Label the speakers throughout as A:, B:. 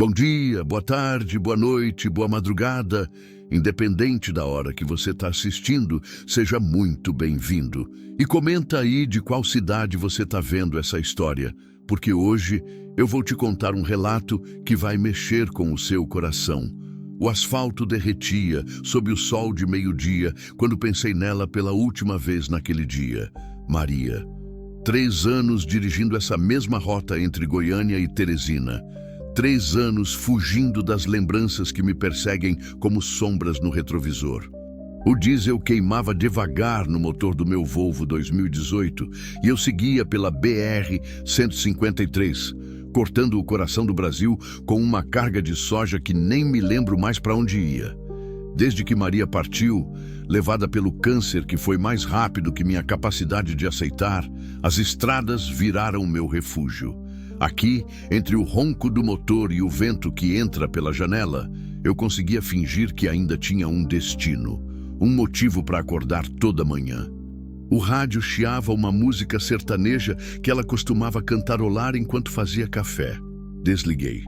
A: Bom dia, boa tarde, boa noite, boa madrugada. Independente da hora que você está assistindo, seja muito bem-vindo. E comenta aí de qual cidade você está vendo essa história, porque hoje eu vou te contar um relato que vai mexer com o seu coração. O asfalto derretia sob o sol de meio-dia quando pensei nela pela última vez naquele dia. Maria. 3 anos dirigindo essa mesma rota entre Goiânia e Teresina. 3 anos fugindo das lembranças que me perseguem como sombras no retrovisor. O diesel queimava devagar no motor do meu Volvo 2018 e eu seguia pela BR-153, cortando o coração do Brasil com uma carga de soja que nem me lembro mais para onde ia. Desde que Maria partiu, levada pelo câncer que foi mais rápido que minha capacidade de aceitar, as estradas viraram meu refúgio. Aqui, entre o ronco do motor e o vento que entra pela janela, eu conseguia fingir que ainda tinha um destino, um motivo para acordar toda manhã. O rádio chiava uma música sertaneja que ela costumava cantarolar enquanto fazia café. Desliguei.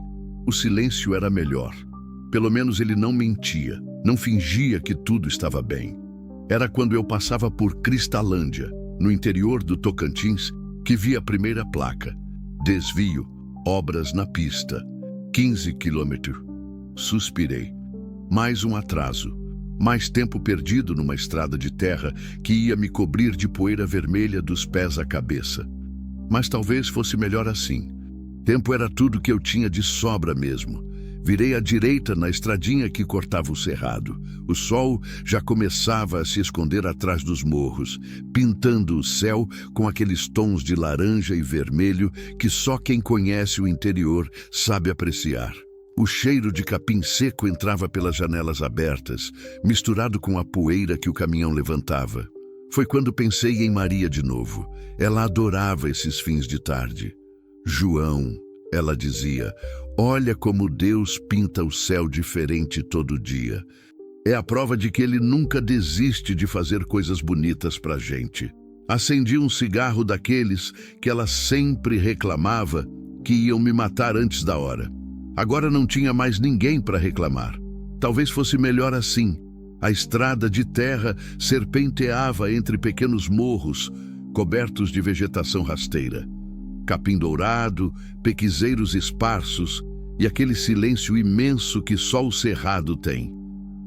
A: O silêncio era melhor. Pelo menos ele não mentia, não fingia que tudo estava bem. Era quando eu passava por Cristalândia, no interior do Tocantins, que vi a primeira placa. Desvio, obras na pista, 15 quilômetros. Suspirei. Mais um atraso. Mais tempo perdido numa estrada de terra que ia me cobrir de poeira vermelha dos pés à cabeça. Mas talvez fosse melhor assim. Tempo era tudo que eu tinha de sobra mesmo. Virei à direita na estradinha que cortava o cerrado. O sol já começava a se esconder atrás dos morros, pintando o céu com aqueles tons de laranja e vermelho que só quem conhece o interior sabe apreciar. O cheiro de capim seco entrava pelas janelas abertas, misturado com a poeira que o caminhão levantava. Foi quando pensei em Maria de novo. Ela adorava esses fins de tarde. João, ela dizia, olha como Deus pinta o céu diferente todo dia. É a prova de que Ele nunca desiste de fazer coisas bonitas pra gente. Acendi um cigarro daqueles que ela sempre reclamava que iam me matar antes da hora. Agora não tinha mais ninguém para reclamar. Talvez fosse melhor assim. A estrada de terra serpenteava entre pequenos morros, cobertos de vegetação rasteira. Capim dourado, pequizeiros esparsos e aquele silêncio imenso que só o cerrado tem.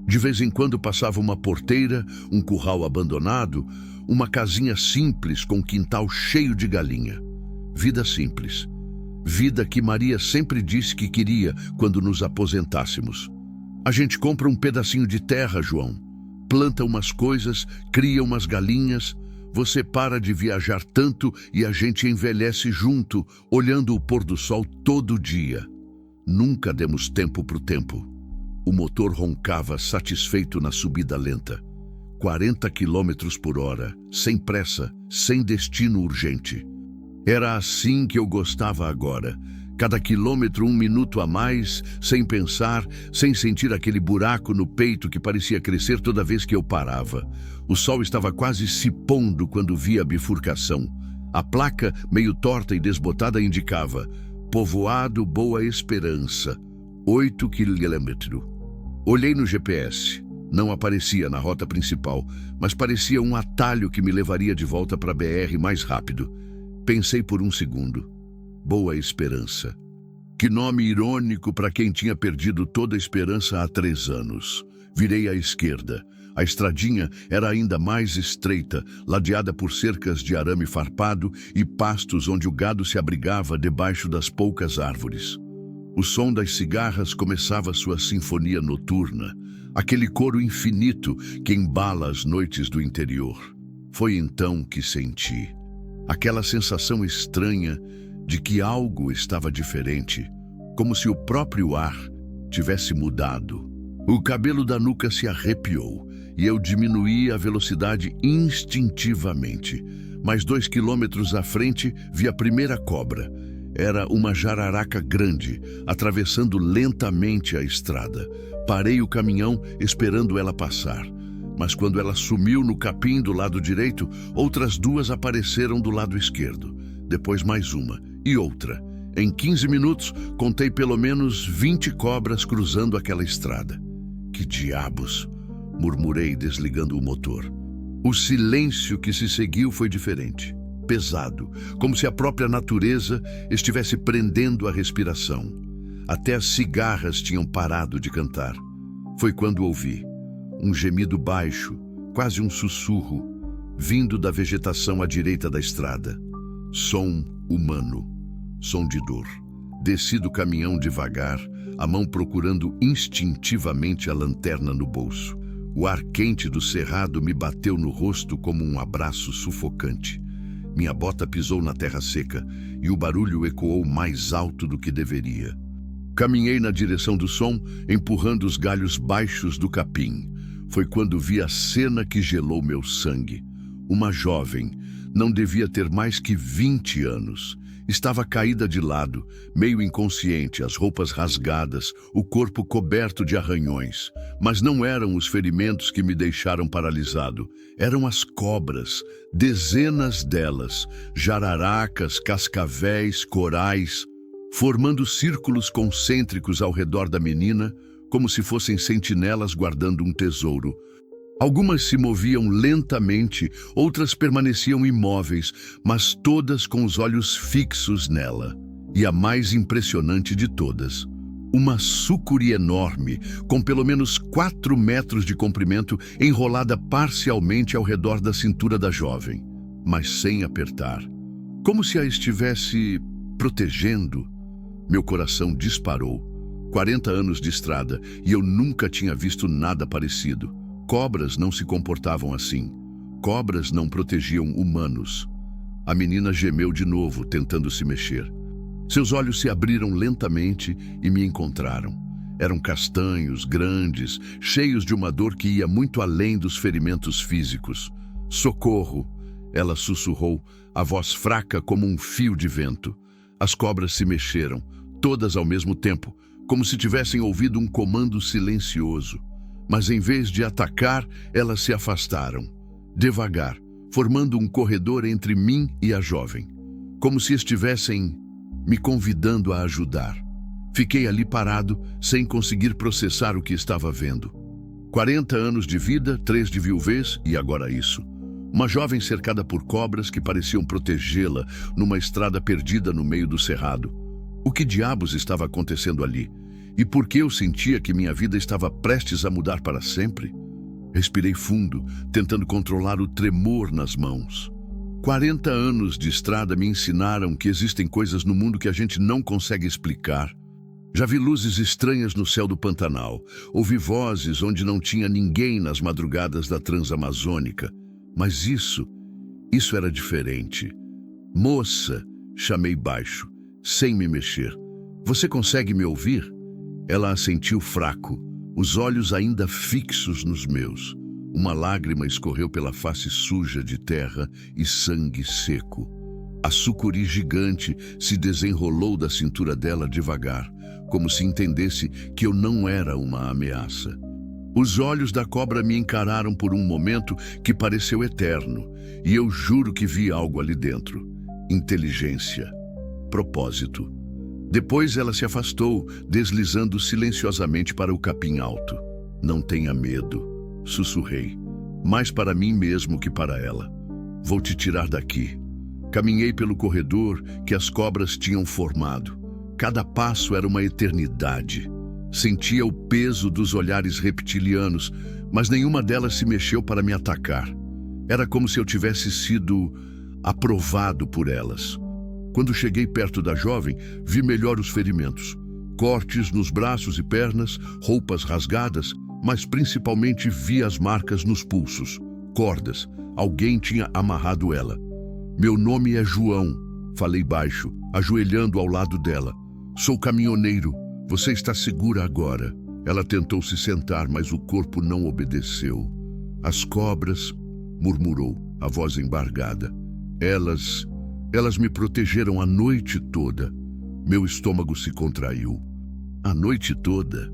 A: De vez em quando passava uma porteira, um curral abandonado, uma casinha simples com quintal cheio de galinha. Vida simples. Vida que Maria sempre disse que queria quando nos aposentássemos. A gente compra um pedacinho de terra, João. Planta umas coisas, cria umas galinhas. Você para de viajar tanto e a gente envelhece junto, olhando o pôr do sol todo dia. Nunca demos tempo pro tempo. O motor roncava satisfeito na subida lenta. 40 quilômetros por hora, sem pressa, sem destino urgente. Era assim que eu gostava agora. Cada quilômetro 1 minuto a mais, sem pensar, sem sentir aquele buraco no peito que parecia crescer toda vez que eu parava. O sol estava quase se pondo quando vi a bifurcação. A placa, meio torta e desbotada, indicava Povoado Boa Esperança, 8 quilômetros. Olhei no GPS. Não aparecia na rota principal, mas parecia um atalho que me levaria de volta para a BR mais rápido. Pensei por um segundo. Boa Esperança. Que nome irônico para quem tinha perdido toda a esperança há 3 anos. Virei à esquerda. A estradinha era ainda mais estreita, ladeada por cercas de arame farpado e pastos onde o gado se abrigava debaixo das poucas árvores. O som das cigarras começava sua sinfonia noturna, aquele coro infinito que embala as noites do interior. Foi então que senti aquela sensação estranha de que algo estava diferente, como se o próprio ar tivesse mudado. O cabelo da nuca se arrepiou e eu diminuí a velocidade instintivamente. Mais 2 quilômetros à frente, vi a primeira cobra. Era uma jararaca grande, atravessando lentamente a estrada. Parei o caminhão esperando ela passar. Mas quando ela sumiu no capim do lado direito, outras 2 apareceram do lado esquerdo. Depois mais uma e outra. Em 15 minutos, contei pelo menos 20 cobras cruzando aquela estrada. Que diabos! Murmurei, desligando o motor. O silêncio que se seguiu foi diferente, pesado, como se a própria natureza estivesse prendendo a respiração. Até as cigarras tinham parado de cantar. Foi quando ouvi um gemido baixo, quase um sussurro, vindo da vegetação à direita da estrada. Som humano, som de dor. Desci do caminhão devagar, a mão procurando instintivamente a lanterna no bolso. O ar quente do cerrado me bateu no rosto como um abraço sufocante. Minha bota pisou na terra seca e o barulho ecoou mais alto do que deveria. Caminhei na direção do som, empurrando os galhos baixos do capim. Foi quando vi a cena que gelou meu sangue. Uma jovem, não devia ter mais que 20 anos. Estava caída de lado, meio inconsciente, as roupas rasgadas, o corpo coberto de arranhões. Mas não eram os ferimentos que me deixaram paralisado. Eram as cobras, dezenas delas, jararacas, cascavéis, corais, formando círculos concêntricos ao redor da menina, como se fossem sentinelas guardando um tesouro. Algumas se moviam lentamente, outras permaneciam imóveis, mas todas com os olhos fixos nela. E a mais impressionante de todas, uma sucuri enorme, com pelo menos 4 metros de comprimento, enrolada parcialmente ao redor da cintura da jovem, mas sem apertar. Como se a estivesse protegendo. Meu coração disparou. 40 anos de estrada e eu nunca tinha visto nada parecido. Cobras não se comportavam assim. Cobras não protegiam humanos. A menina gemeu de novo, tentando se mexer. Seus olhos se abriram lentamente e me encontraram. Eram castanhos, grandes, cheios de uma dor que ia muito além dos ferimentos físicos. Socorro! Ela sussurrou, a voz fraca como um fio de vento. As cobras se mexeram, todas ao mesmo tempo, como se tivessem ouvido um comando silencioso. Mas em vez de atacar, elas se afastaram, devagar, formando um corredor entre mim e a jovem, como se estivessem me convidando a ajudar. Fiquei ali parado, sem conseguir processar o que estava vendo. 40 anos de vida, 3 de viuvez e agora isso. Uma jovem cercada por cobras que pareciam protegê-la numa estrada perdida no meio do cerrado. O que diabos estava acontecendo ali? E por que eu sentia que minha vida estava prestes a mudar para sempre? Respirei fundo, tentando controlar o tremor nas mãos. 40 anos de estrada me ensinaram que existem coisas no mundo que a gente não consegue explicar. Já vi luzes estranhas no céu do Pantanal. Ouvi vozes onde não tinha ninguém nas madrugadas da Transamazônica. Mas isso era diferente. Moça, chamei baixo, sem me mexer. Você consegue me ouvir? Ela assentiu fraco, os olhos ainda fixos nos meus. Uma lágrima escorreu pela face suja de terra e sangue seco. A sucuri gigante se desenrolou da cintura dela devagar, como se entendesse que eu não era uma ameaça. Os olhos da cobra me encararam por um momento que pareceu eterno, e eu juro que vi algo ali dentro. Inteligência. Propósito. Depois ela se afastou, deslizando silenciosamente para o capim alto. Não tenha medo, sussurrei, mais para mim mesmo que para ela. Vou te tirar daqui. Caminhei pelo corredor que as cobras tinham formado. Cada passo era uma eternidade. Sentia o peso dos olhares reptilianos, mas nenhuma delas se mexeu para me atacar. Era como se eu tivesse sido aprovado por elas. Quando cheguei perto da jovem, vi melhor os ferimentos. Cortes nos braços e pernas, roupas rasgadas, mas principalmente vi as marcas nos pulsos. Cordas. Alguém tinha amarrado ela. Meu nome é João, falei baixo, ajoelhando ao lado dela. Sou caminhoneiro. Você está segura agora. Ela tentou se sentar, mas o corpo não obedeceu. As cobras, murmurou, a voz embargada. Elas me protegeram a noite toda. Meu estômago se contraiu. A noite toda?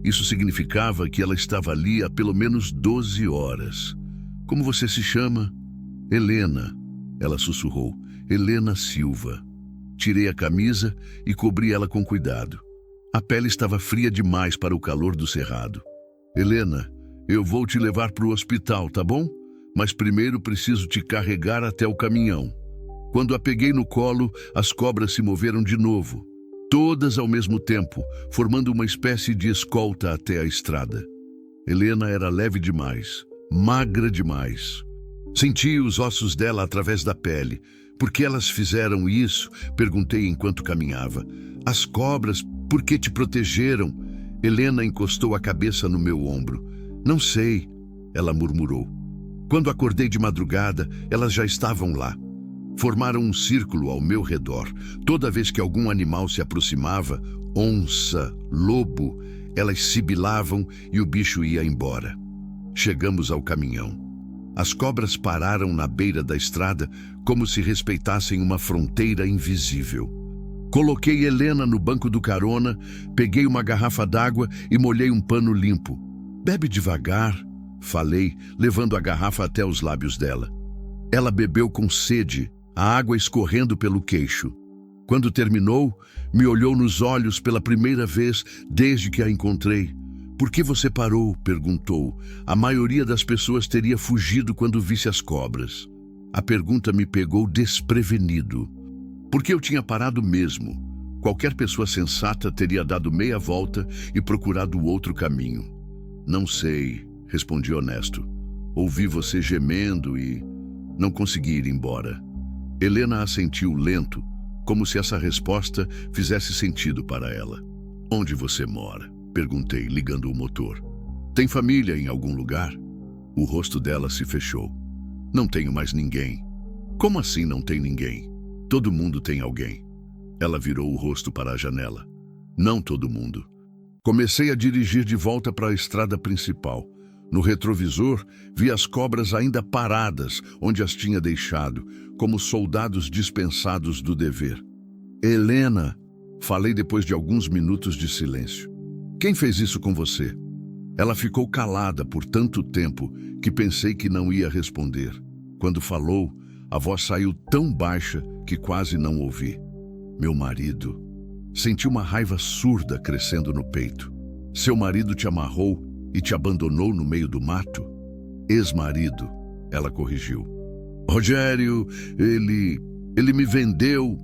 A: Isso significava que ela estava ali há pelo menos 12 horas. Como você se chama? Helena, ela sussurrou. Helena Silva. Tirei a camisa e cobri ela com cuidado. A pele estava fria demais para o calor do cerrado. Helena, eu vou te levar para o hospital, tá bom? Mas primeiro preciso te carregar até o caminhão. Quando a peguei no colo, as cobras se moveram de novo, todas ao mesmo tempo, formando uma espécie de escolta até a estrada. Helena era leve demais, magra demais. Senti os ossos dela através da pele. Por que elas fizeram isso? Perguntei enquanto caminhava. As cobras, por que te protegeram? Helena encostou a cabeça no meu ombro. Não sei, ela murmurou. Quando acordei de madrugada, elas já estavam lá. Formaram um círculo ao meu redor. Toda vez que algum animal se aproximava, onça, lobo, elas sibilavam e o bicho ia embora. Chegamos ao caminhão. As cobras pararam na beira da estrada como se respeitassem uma fronteira invisível. Coloquei Helena no banco do carona, peguei uma garrafa d'água e molhei um pano limpo. Bebe devagar, falei, levando a garrafa até os lábios dela. Ela bebeu com sede, a água escorrendo pelo queixo. Quando terminou, me olhou nos olhos pela primeira vez desde que a encontrei. Por que você parou? Perguntou. A maioria das pessoas teria fugido quando visse as cobras. A pergunta me pegou desprevenido. Porque eu tinha parado mesmo. Qualquer pessoa sensata teria dado meia volta e procurado outro caminho. Não sei, respondi honesto. Ouvi você gemendo e não consegui ir embora. Helena assentiu lento, como se essa resposta fizesse sentido para ela. Onde você mora? Perguntei, ligando o motor. Tem família em algum lugar? O rosto dela se fechou. Não tenho mais ninguém. Como assim não tem ninguém? Todo mundo tem alguém. Ela virou o rosto para a janela. Não todo mundo. Comecei a dirigir de volta para a estrada principal. No retrovisor, vi as cobras ainda paradas onde as tinha deixado, como soldados dispensados do dever. Helena, falei depois de alguns minutos de silêncio. Quem fez isso com você? Ela ficou calada por tanto tempo que pensei que não ia responder. Quando falou, a voz saiu tão baixa que quase não ouvi. Meu marido. Senti uma raiva surda crescendo no peito. Seu marido te amarrou e te abandonou no meio do mato? Ex-marido, ela corrigiu. Rogério, ele me vendeu.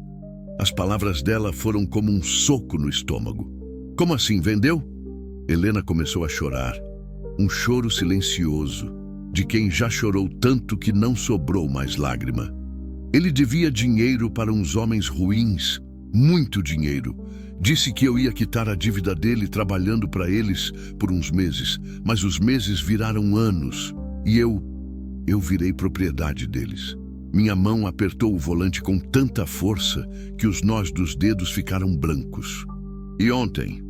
A: As palavras dela foram como um soco no estômago. Como assim, vendeu? Helena começou a chorar. Um choro silencioso, de quem já chorou tanto que não sobrou mais lágrima. Ele devia dinheiro para uns homens ruins, muito dinheiro. Disse que eu ia quitar a dívida dele trabalhando para eles por uns meses, mas os meses viraram anos e eu virei propriedade deles. Minha mão apertou o volante com tanta força que os nós dos dedos ficaram brancos. E ontem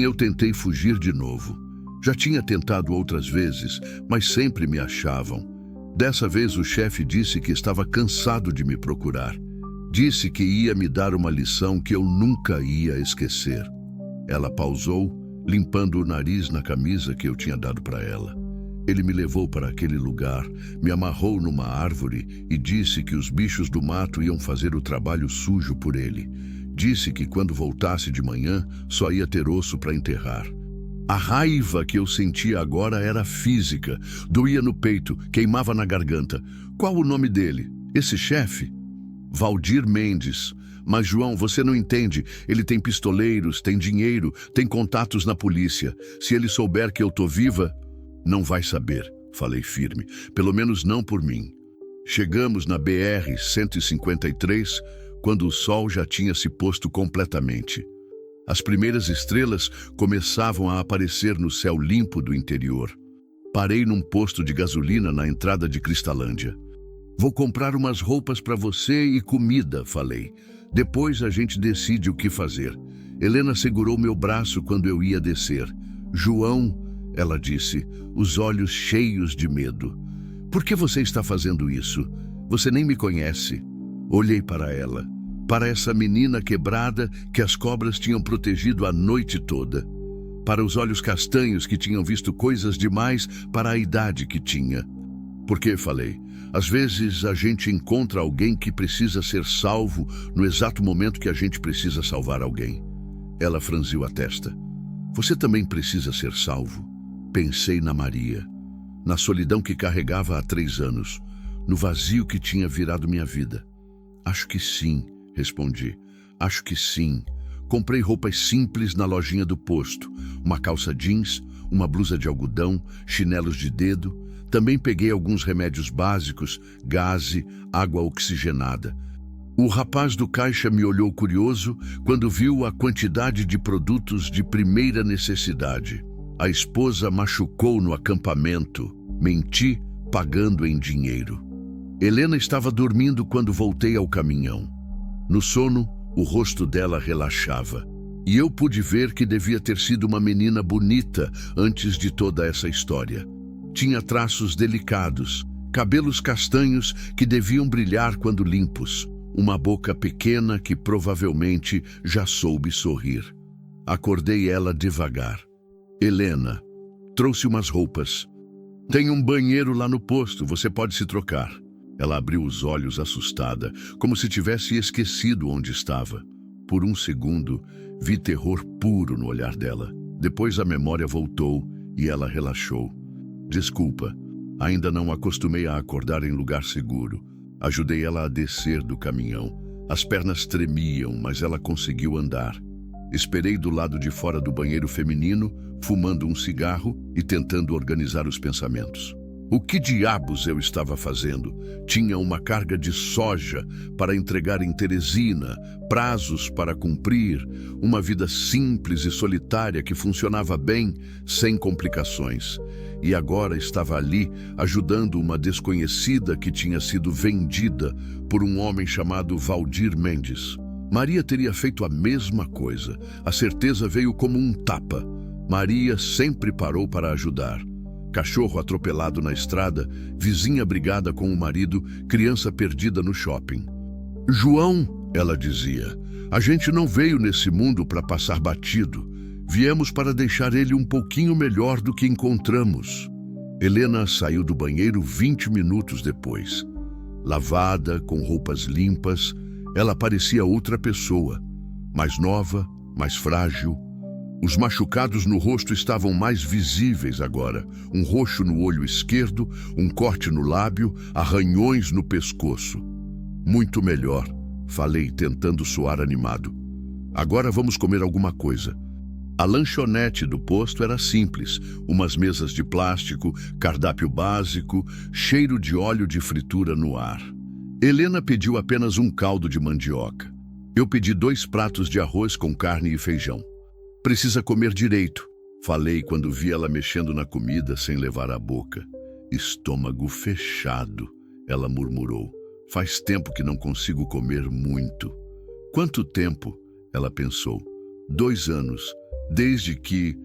A: eu tentei fugir de novo. Já tinha tentado outras vezes, mas sempre me achavam. Dessa vez o chefe disse que estava cansado de me procurar. Disse que ia me dar uma lição que eu nunca ia esquecer. Ela pausou, limpando o nariz na camisa que eu tinha dado para ela. Ele me levou para aquele lugar, me amarrou numa árvore e disse que os bichos do mato iam fazer o trabalho sujo por ele. Disse que quando voltasse de manhã, só ia ter osso para enterrar. A raiva que eu sentia agora era física, doía no peito, queimava na garganta. Qual o nome dele? Esse chefe? Valdir Mendes. Mas, João, você não entende. Ele tem pistoleiros, tem dinheiro, tem contatos na polícia. Se ele souber que eu tô viva, não vai saber, falei firme. Pelo menos não por mim. Chegamos na BR-153, quando o sol já tinha se posto completamente. As primeiras estrelas começavam a aparecer no céu limpo do interior. Parei num posto de gasolina na entrada de Cristalândia. Vou comprar umas roupas para você e comida, falei. Depois a gente decide o que fazer. Helena segurou meu braço quando eu ia descer. João, ela disse, os olhos cheios de medo. Por que você está fazendo isso? Você nem me conhece. Olhei para ela, para essa menina quebrada que as cobras tinham protegido a noite toda. Para os olhos castanhos que tinham visto coisas demais para a idade que tinha. Por que, falei? Às vezes a gente encontra alguém que precisa ser salvo no exato momento que a gente precisa salvar alguém. Ela franziu a testa. Você também precisa ser salvo. Pensei na Maria, na solidão que carregava há 3 anos, no vazio que tinha virado minha vida. Acho que sim, respondi. Acho que sim. Comprei roupas simples na lojinha do posto. Uma calça jeans, uma blusa de algodão, chinelos de dedo. Também peguei alguns remédios básicos, gaze, água oxigenada. O rapaz do caixa me olhou curioso quando viu a quantidade de produtos de primeira necessidade. A esposa machucou no acampamento. Menti, pagando em dinheiro. Helena estava dormindo quando voltei ao caminhão. No sono, o rosto dela relaxava. E eu pude ver que devia ter sido uma menina bonita antes de toda essa história. Tinha traços delicados, cabelos castanhos que deviam brilhar quando limpos, uma boca pequena que provavelmente já soube sorrir. Acordei ela devagar. Helena, trouxe umas roupas. Tem um banheiro lá no posto, você pode se trocar. Ela abriu os olhos assustada, como se tivesse esquecido onde estava. Por um segundo, vi terror puro no olhar dela. Depois a memória voltou e ela relaxou. Desculpa, ainda não acostumei a acordar em lugar seguro. Ajudei ela a descer do caminhão. As pernas tremiam, mas ela conseguiu andar. Esperei do lado de fora do banheiro feminino, fumando um cigarro e tentando organizar os pensamentos. O que diabos eu estava fazendo? Tinha uma carga de soja para entregar em Teresina, prazos para cumprir, uma vida simples e solitária que funcionava bem, sem complicações. E agora estava ali, ajudando uma desconhecida que tinha sido vendida por um homem chamado Valdir Mendes. Maria teria feito a mesma coisa. A certeza veio como um tapa. Maria sempre parou para ajudar. Cachorro atropelado na estrada, vizinha brigada com o marido, criança perdida no shopping. João, ela dizia, a gente não veio nesse mundo para passar batido. Viemos para deixar ele um pouquinho melhor do que encontramos. Helena saiu do banheiro 20 minutos depois. Lavada, com roupas limpas, ela parecia outra pessoa. Mais nova, mais frágil. Os machucados no rosto estavam mais visíveis agora. Um roxo no olho esquerdo, um corte no lábio, arranhões no pescoço. Muito melhor, falei, tentando soar animado. Agora vamos comer alguma coisa. A lanchonete do posto era simples, umas mesas de plástico, cardápio básico, cheiro de óleo de fritura no ar. Helena pediu apenas um caldo de mandioca. Eu pedi 2 pratos de arroz com carne e feijão. Precisa comer direito, falei quando vi ela mexendo na comida sem levar à boca. Estômago fechado, ela murmurou. Faz tempo que não consigo comer muito. Quanto tempo? Ela pensou. 2 anos, desde que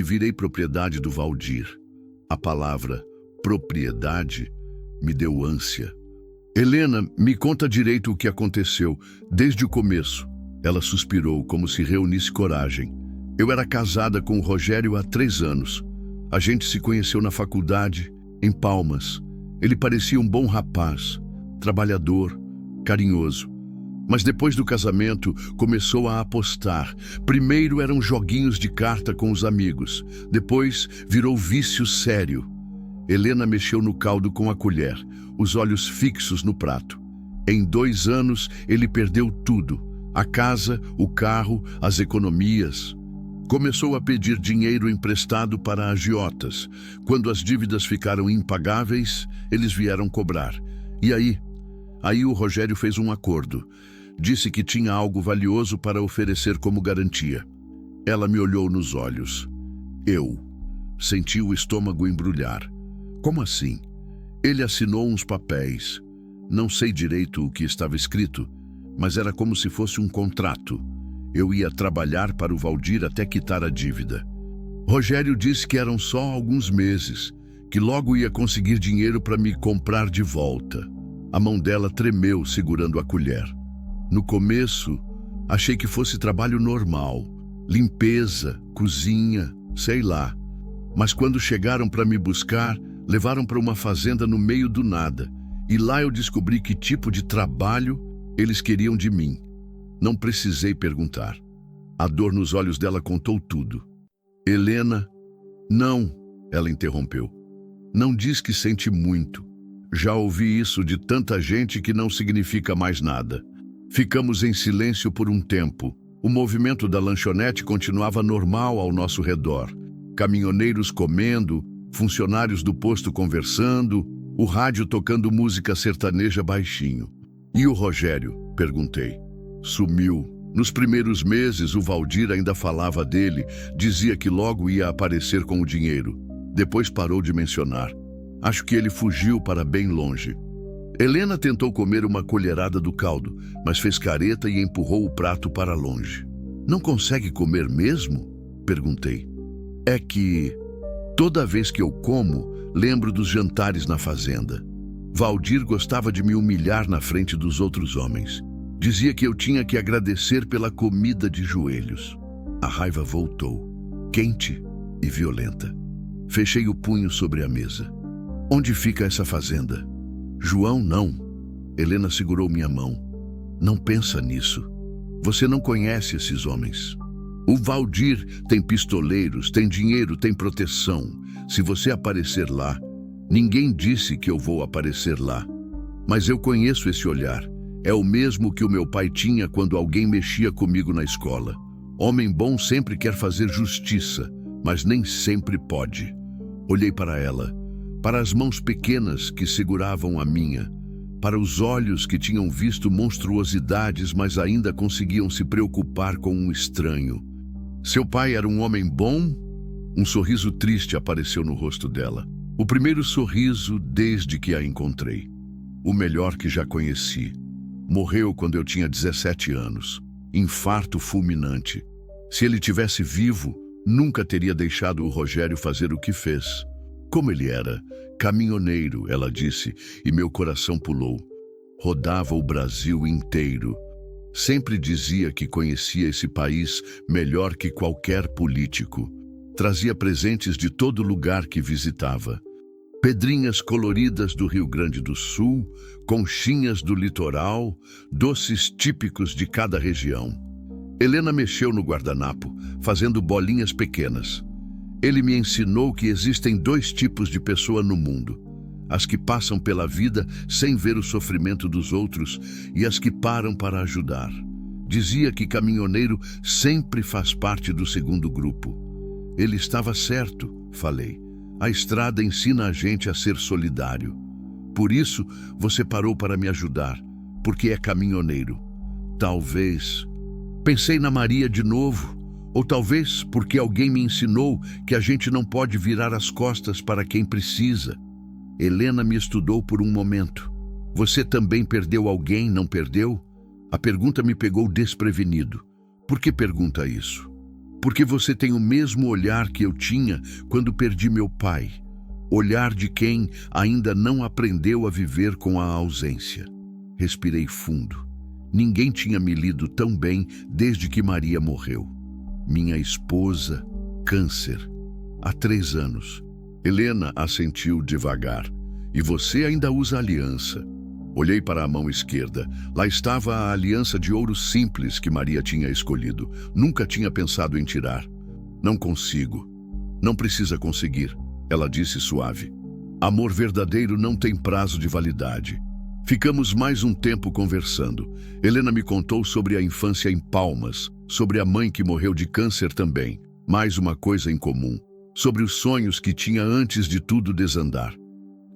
A: virei propriedade do Valdir. A palavra propriedade me deu ânsia. Helena, me conta direito o que aconteceu, desde o começo. Ela suspirou, como se reunisse coragem. Eu era casada com o Rogério há 3 anos. A gente se conheceu na faculdade, em Palmas. Ele parecia um bom rapaz, trabalhador, carinhoso. Mas depois do casamento, começou a apostar. Primeiro eram joguinhos de carta com os amigos. Depois, virou vício sério. Helena mexeu no caldo com a colher, os olhos fixos no prato. Em 2 anos, ele perdeu tudo. A casa, o carro, as economias. Começou a pedir dinheiro emprestado para agiotas. Quando as dívidas ficaram impagáveis, eles vieram cobrar. E aí o Rogério fez um acordo. Disse que tinha algo valioso para oferecer como garantia. Ela me olhou nos olhos. Eu senti o estômago embrulhar. Como assim? Ele assinou uns papéis. Não sei direito o que estava escrito, mas era como se fosse um contrato. Eu ia trabalhar para o Valdir até quitar a dívida. Rogério disse que eram só alguns meses, que logo ia conseguir dinheiro para me comprar de volta. A mão dela tremeu segurando a colher. No começo, achei que fosse trabalho normal, limpeza, cozinha, sei lá. Mas quando chegaram para me buscar, Levaram para uma fazenda no meio do nada, e lá eu descobri que tipo de trabalho eles queriam de mim. Não precisei perguntar. A dor nos olhos dela contou tudo. Helena, não, ela interrompeu. Não diz que sente muito. Já ouvi isso de tanta gente que não significa mais nada. Ficamos em silêncio por um tempo. O movimento da lanchonete continuava normal ao nosso redor. Caminhoneiros comendo, funcionários do posto conversando, o rádio tocando música sertaneja baixinho. E o Rogério? Perguntei. Sumiu. Nos primeiros meses, o Valdir ainda falava dele, dizia que logo ia aparecer com o dinheiro. Depois parou de mencionar. Acho que ele fugiu para bem longe. Helena tentou comer uma colherada do caldo, mas fez careta e empurrou o prato para longe. Não consegue comer mesmo? Perguntei. É que toda vez que eu como, lembro dos jantares na fazenda. Valdir gostava de me humilhar na frente dos outros homens. Dizia que eu tinha que agradecer pela comida de joelhos. A raiva voltou, quente e violenta. Fechei o punho sobre a mesa. Onde fica essa fazenda? João, não. Helena segurou minha mão. Não pensa nisso. Você não conhece esses homens. O Valdir tem pistoleiros, tem dinheiro, tem proteção. Se você aparecer lá, ninguém disse que eu vou aparecer lá. Mas eu conheço esse olhar. É o mesmo que o meu pai tinha quando alguém mexia comigo na escola. Homem bom sempre quer fazer justiça, mas nem sempre pode. Olhei para ela, para as mãos pequenas que seguravam a minha, para os olhos que tinham visto monstruosidades, mas ainda conseguiam se preocupar com um estranho. Seu pai era um homem bom? Um sorriso triste apareceu no rosto dela. O primeiro sorriso desde que a encontrei. O melhor que já conheci. Morreu quando eu tinha 17 anos. Infarto fulminante. Se ele tivesse vivo, nunca teria deixado o Rogério fazer o que fez. Como ele era? Caminhoneiro, ela disse, e meu coração pulou. Rodava o Brasil inteiro. Sempre dizia que conhecia esse país melhor que qualquer político. Trazia presentes de todo lugar que visitava. Pedrinhas coloridas do Rio Grande do Sul, conchinhas do litoral, doces típicos de cada região. Helena mexeu no guardanapo, fazendo bolinhas pequenas. Ele me ensinou que existem dois tipos de pessoa no mundo. As que passam pela vida sem ver o sofrimento dos outros e as que param para ajudar. Dizia que caminhoneiro sempre faz parte do segundo grupo. Ele estava certo, falei. A estrada ensina a gente a ser solidário. Por isso, você parou para me ajudar, porque é caminhoneiro. Talvez. Pensei na Maria de novo. Ou talvez porque alguém me ensinou que a gente não pode virar as costas para quem precisa. Helena me estudou por um momento. Você também perdeu alguém, não perdeu? A pergunta me pegou desprevenido. Por que pergunta isso? Porque você tem o mesmo olhar que eu tinha quando perdi meu pai. Olhar de quem ainda não aprendeu a viver com a ausência. Respirei fundo. Ninguém tinha me lido tão bem desde que Maria morreu. Minha esposa, câncer. Há 3 anos. Helena assentiu devagar. E você ainda usa aliança. Olhei para a mão esquerda. Lá estava a aliança de ouro simples que Maria tinha escolhido. Nunca tinha pensado em tirar. Não consigo. Não precisa conseguir, ela disse suave. Amor verdadeiro não tem prazo de validade. Ficamos mais um tempo conversando. Helena me contou sobre a infância em Palmas, sobre a mãe que morreu de câncer também. Mais uma coisa em comum. Sobre os sonhos que tinha antes de tudo desandar.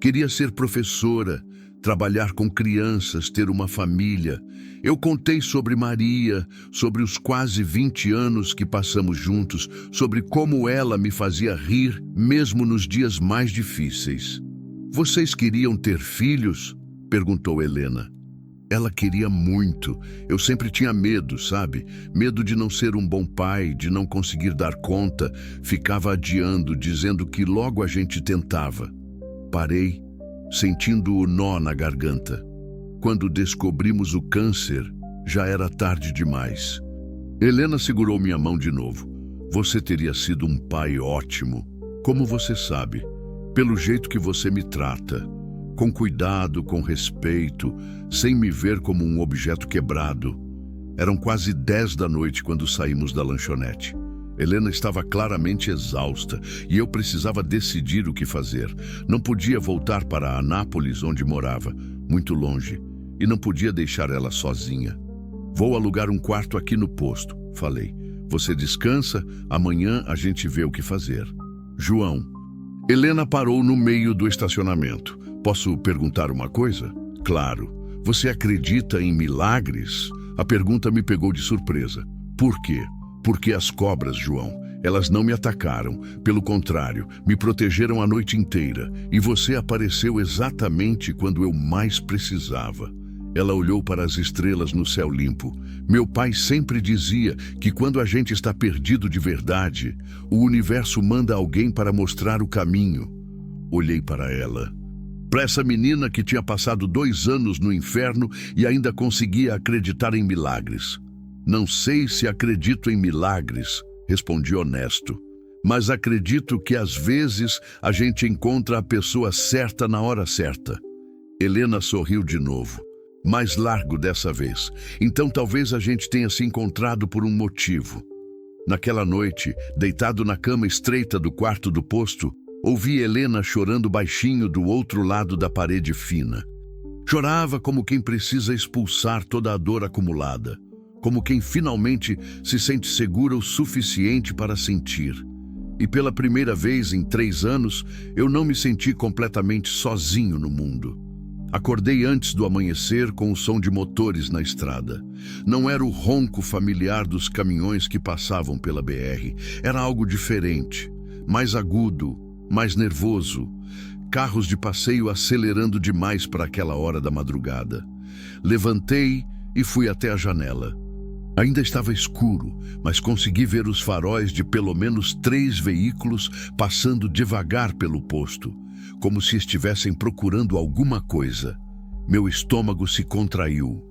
A: Queria ser professora, trabalhar com crianças, ter uma família. Eu contei sobre Maria, sobre os quase 20 anos que passamos juntos, sobre como ela me fazia rir, mesmo nos dias mais difíceis. Vocês queriam ter filhos? Perguntou Helena. Ela queria muito. Eu sempre tinha medo, sabe? Medo de não ser um bom pai, de não conseguir dar conta. Ficava adiando, dizendo que logo a gente tentava. Parei, sentindo o nó na garganta. Quando descobrimos o câncer, já era tarde demais. Helena segurou minha mão de novo. Você teria sido um pai ótimo. Como você sabe? pelo jeito que você me trata. Com cuidado, com respeito, sem me ver como um objeto quebrado. Eram quase 10 da noite quando saímos da lanchonete. Helena estava claramente exausta e eu precisava decidir o que fazer. Não podia voltar para Anápolis, onde morava, muito longe, e não podia deixar ela sozinha. Vou alugar um quarto aqui no posto, falei. Você descansa, amanhã a gente vê o que fazer. João. Helena parou no meio do estacionamento. Posso perguntar uma coisa? Claro. Você acredita em milagres? A pergunta me pegou de surpresa. Por quê? Porque as cobras, João, elas não me atacaram. Pelo contrário, me protegeram a noite inteira. E você apareceu exatamente quando eu mais precisava. Ela olhou para as estrelas no céu limpo. Meu pai sempre dizia que quando a gente está perdido de verdade, o universo manda alguém para mostrar o caminho. Olhei para ela. Para essa menina que tinha passado 2 anos no inferno e ainda conseguia acreditar em milagres. Não sei se acredito em milagres, respondi honesto. Mas acredito que às vezes a gente encontra a pessoa certa na hora certa. Helena sorriu de novo. Mais largo dessa vez. Então talvez a gente tenha se encontrado por um motivo. Naquela noite, deitado na cama estreita do quarto do posto, ouvi Helena chorando baixinho do outro lado da parede fina. Chorava como quem precisa expulsar toda a dor acumulada, como quem finalmente se sente segura o suficiente para sentir. E pela primeira vez em 3 anos, eu não me senti completamente sozinho no mundo. Acordei antes do amanhecer com o som de motores na estrada. Não era o ronco familiar dos caminhões que passavam pela BR. Era algo diferente, mais agudo, mais nervoso. Carros de passeio acelerando demais para aquela hora da madrugada. Levantei e fui até a janela. Ainda estava escuro, mas consegui ver os faróis de pelo menos 3 veículos passando devagar pelo posto, como se estivessem procurando alguma coisa. Meu estômago se contraiu.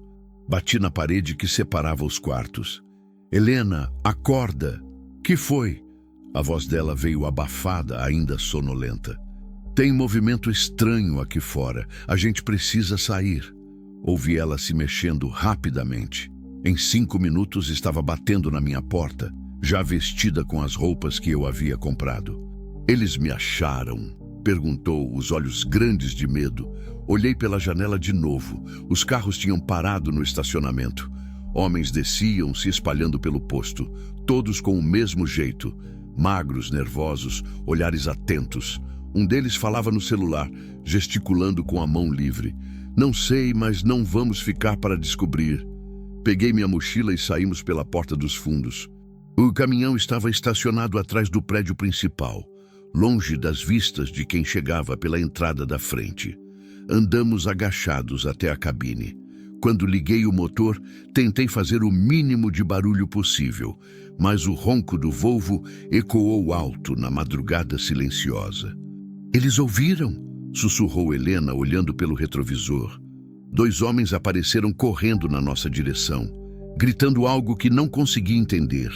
A: Bati na parede que separava os quartos. Helena, acorda! Que foi? A voz dela veio abafada, ainda sonolenta. Tem movimento estranho aqui fora. A gente precisa sair. Ouvi ela se mexendo rapidamente. Em 5 minutos estava batendo na minha porta, já vestida com as roupas que eu havia comprado. Eles me acharam? Perguntou, os olhos grandes de medo. Olhei pela janela de novo. Os carros tinham parado no estacionamento. Homens desciam, se espalhando pelo posto, todos com o mesmo jeito. Magros, nervosos, olhares atentos. Um deles falava no celular, gesticulando com a mão livre. Não sei, mas não vamos ficar para descobrir. Peguei minha mochila e saímos pela porta dos fundos. O caminhão estava estacionado atrás do prédio principal, longe das vistas de quem chegava pela entrada da frente. Andamos agachados até a cabine. Quando liguei o motor, tentei fazer o mínimo de barulho possível, mas o ronco do Volvo ecoou alto na madrugada silenciosa. Eles ouviram? Sussurrou Helena, olhando pelo retrovisor. 2 homens apareceram correndo na nossa direção, gritando algo que não consegui entender.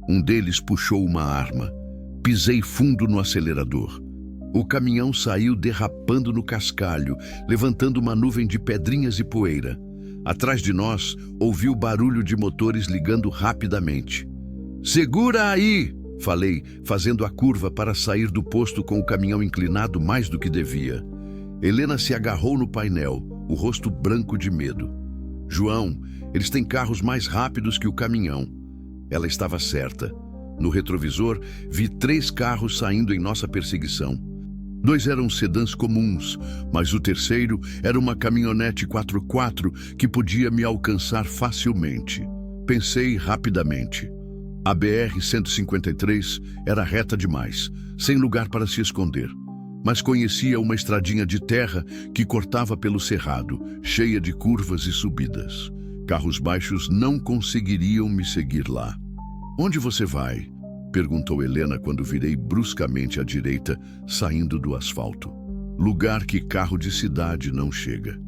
A: Um deles puxou uma arma. Pisei fundo no acelerador. O caminhão saiu derrapando no cascalho, levantando uma nuvem de pedrinhas e poeira. Atrás de nós, ouvi o barulho de motores ligando rapidamente. "Segura aí!" falei, fazendo a curva para sair do posto com o caminhão inclinado mais do que devia. Helena se agarrou no painel, o rosto branco de medo. "João, eles têm carros mais rápidos que o caminhão." Ela estava certa. No retrovisor, vi 3 carros saindo em nossa perseguição. 2 eram sedãs comuns, mas o terceiro era uma caminhonete 4x4 que podia me alcançar facilmente. Pensei rapidamente. A BR-153 era reta demais, sem lugar para se esconder. Mas conhecia uma estradinha de terra que cortava pelo cerrado, cheia de curvas e subidas. Carros baixos não conseguiriam me seguir lá. "Onde você vai?" perguntou Helena quando virei bruscamente à direita, saindo do asfalto. Lugar que carro de cidade não chega.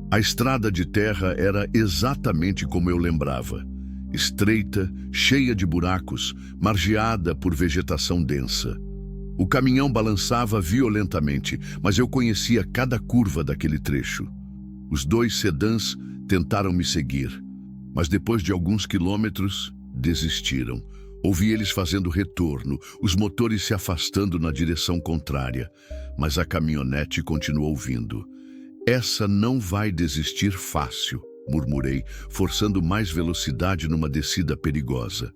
A: A estrada de terra era exatamente como eu lembrava. Estreita, cheia de buracos, margeada por vegetação densa. O caminhão balançava violentamente, mas eu conhecia cada curva daquele trecho. Os 2 sedãs tentaram me seguir, mas depois de alguns quilômetros, desistiram. Ouvi eles fazendo retorno, os motores se afastando na direção contrária, mas a caminhonete continuou vindo. Essa não vai desistir fácil, murmurei, forçando mais velocidade numa descida perigosa.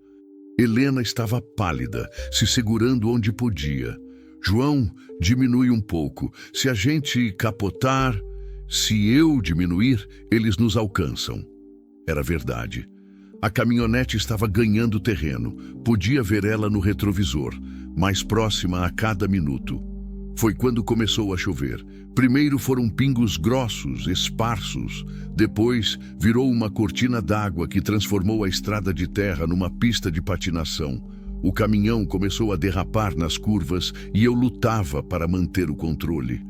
A: Helena estava pálida, se segurando onde podia. João, diminui um pouco. Se a gente capotar, se eu diminuir, eles nos alcançam. Era verdade. A caminhonete estava ganhando terreno. Podia ver ela no retrovisor, mais próxima a cada minuto. Foi quando começou a chover. Primeiro foram pingos grossos, esparsos. Depois virou uma cortina d'água que transformou a estrada de terra numa pista de patinação. O caminhão começou a derrapar nas curvas e eu lutava para manter o controle.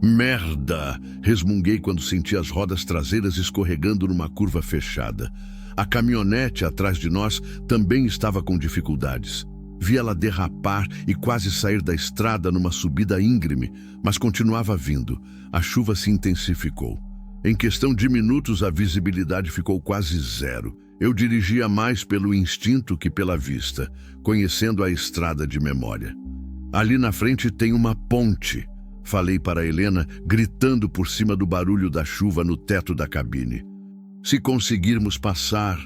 A: Merda! Resmunguei quando senti as rodas traseiras escorregando numa curva fechada. A caminhonete atrás de nós também estava com dificuldades. Vi ela derrapar e quase sair da estrada numa subida íngreme, mas continuava vindo. A chuva se intensificou. Em questão de minutos, a visibilidade ficou quase zero. Eu dirigia mais pelo instinto que pela vista, conhecendo a estrada de memória. Ali na frente tem uma ponte, falei para Helena, gritando por cima do barulho da chuva no teto da cabine. Se conseguirmos passar...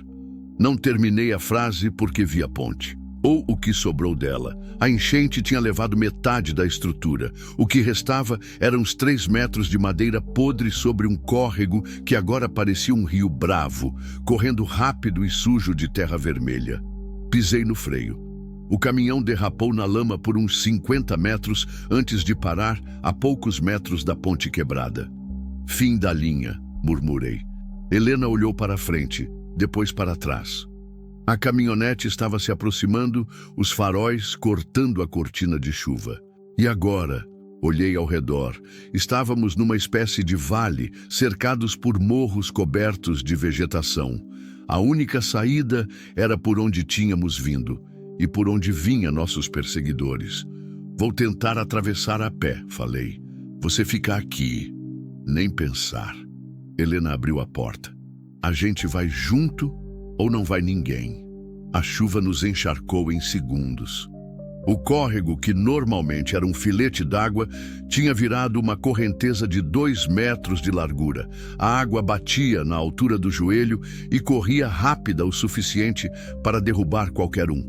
A: Não terminei a frase porque vi a ponte. Ou o que sobrou dela. A enchente tinha levado metade da estrutura. O que restava eram uns 3 metros de madeira podre sobre um córrego que agora parecia um rio bravo, correndo rápido e sujo de terra vermelha. Pisei no freio. O caminhão derrapou na lama por uns 50 metros antes de parar a poucos metros da ponte quebrada. Fim da linha, murmurei. Helena olhou para a frente, depois para trás. A caminhonete estava se aproximando, os faróis cortando a cortina de chuva. E agora? Olhei ao redor. Estávamos numa espécie de vale, cercados por morros cobertos de vegetação. A única saída era por onde tínhamos vindo e por onde vinham nossos perseguidores. Vou tentar atravessar a pé, falei. Você fica aqui. Nem pensar. Helena abriu a porta. A gente vai junto ou não vai ninguém? A chuva nos encharcou em segundos. O córrego, que normalmente era um filete d'água, tinha virado uma correnteza de 2 metros de largura. A água batia na altura do joelho e corria rápida o suficiente para derrubar qualquer um.